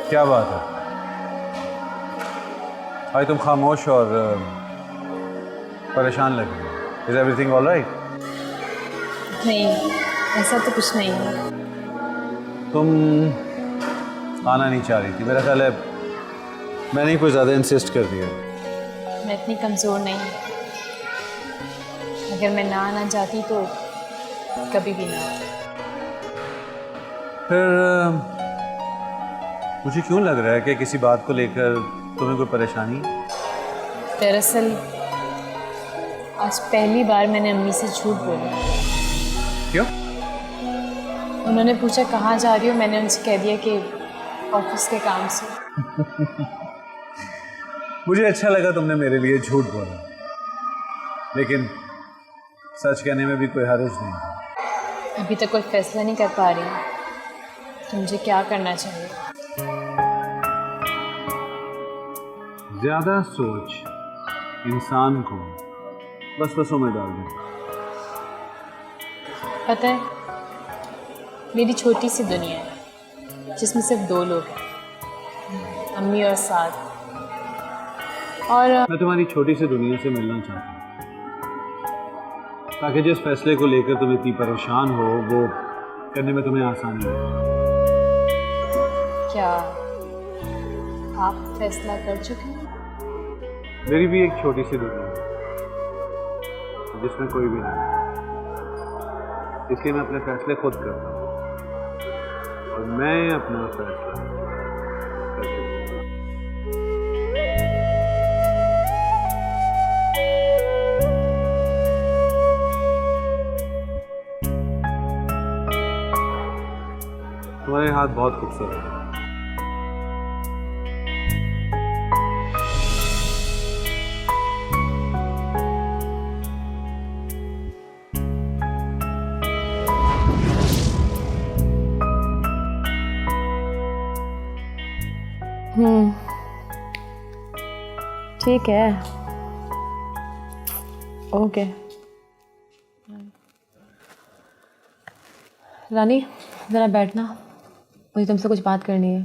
S2: क्या बात है भाई, तुम खामोश और परेशान लग रही हो। Is everything all right?
S1: नहीं, ऐसा तो कुछ नहीं है।
S2: तुम आना नहीं चाह रही थी, मेरा ख्याल है मैंने ही कुछ ज़्यादा इंसिस्ट कर दिया।
S1: मैं इतनी कमज़ोर नहीं, अगर मैं ना आना चाहती तो कभी भी ना।
S2: फिर मुझे क्यों लग रहा है कि किसी बात को लेकर तुम्हें कोई परेशानी है?
S1: दरअसल आज पहली बार मैंने अम्मी से झूठ बोला।
S2: क्यों?
S1: उन्होंने पूछा कहाँ जा रही हो, मैंने उनसे कह दिया कि ऑफिस के काम से।
S2: मुझे अच्छा लगा तुमने मेरे लिए झूठ बोला, लेकिन सच कहने में भी कोई हर्ज नहीं।
S1: अभी तक कोई फैसला नहीं कर पा रही कि मुझे क्या करना चाहिए।
S2: ज्यादा सोच इंसान को वसवसों में डाल दे।
S1: पता है, मेरी छोटी सी दुनिया है जिसमें सिर्फ 2 लोग हैं, अम्मी और साथ। और
S2: मैं तुम्हारी छोटी सी दुनिया से मिलना चाहता हूँ, ताकि जिस फैसले को लेकर तुम इतनी परेशान हो वो करने में तुम्हें आसानी हो।
S1: क्या आप फैसला कर चुके हैं?
S2: मेरी भी एक छोटी सी दुनिया है जिसमें कोई भी नहीं, इसलिए मैं अपने फैसले खुद करता हूँ और मैं अपना फैसला कर चुका हूँ। तुम्हारे हाथ बहुत खूबसूरत है।
S1: ठीक है, ओके। रानी ज़रा बैठना, मुझे तुमसे कुछ बात करनी है।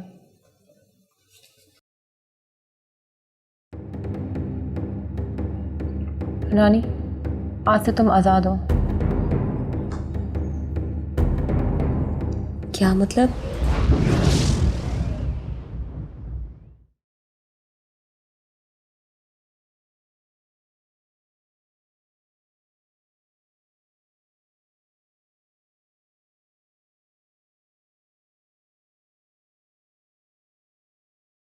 S1: रानी, आज से तुम आज़ाद हो।
S4: क्या मतलब?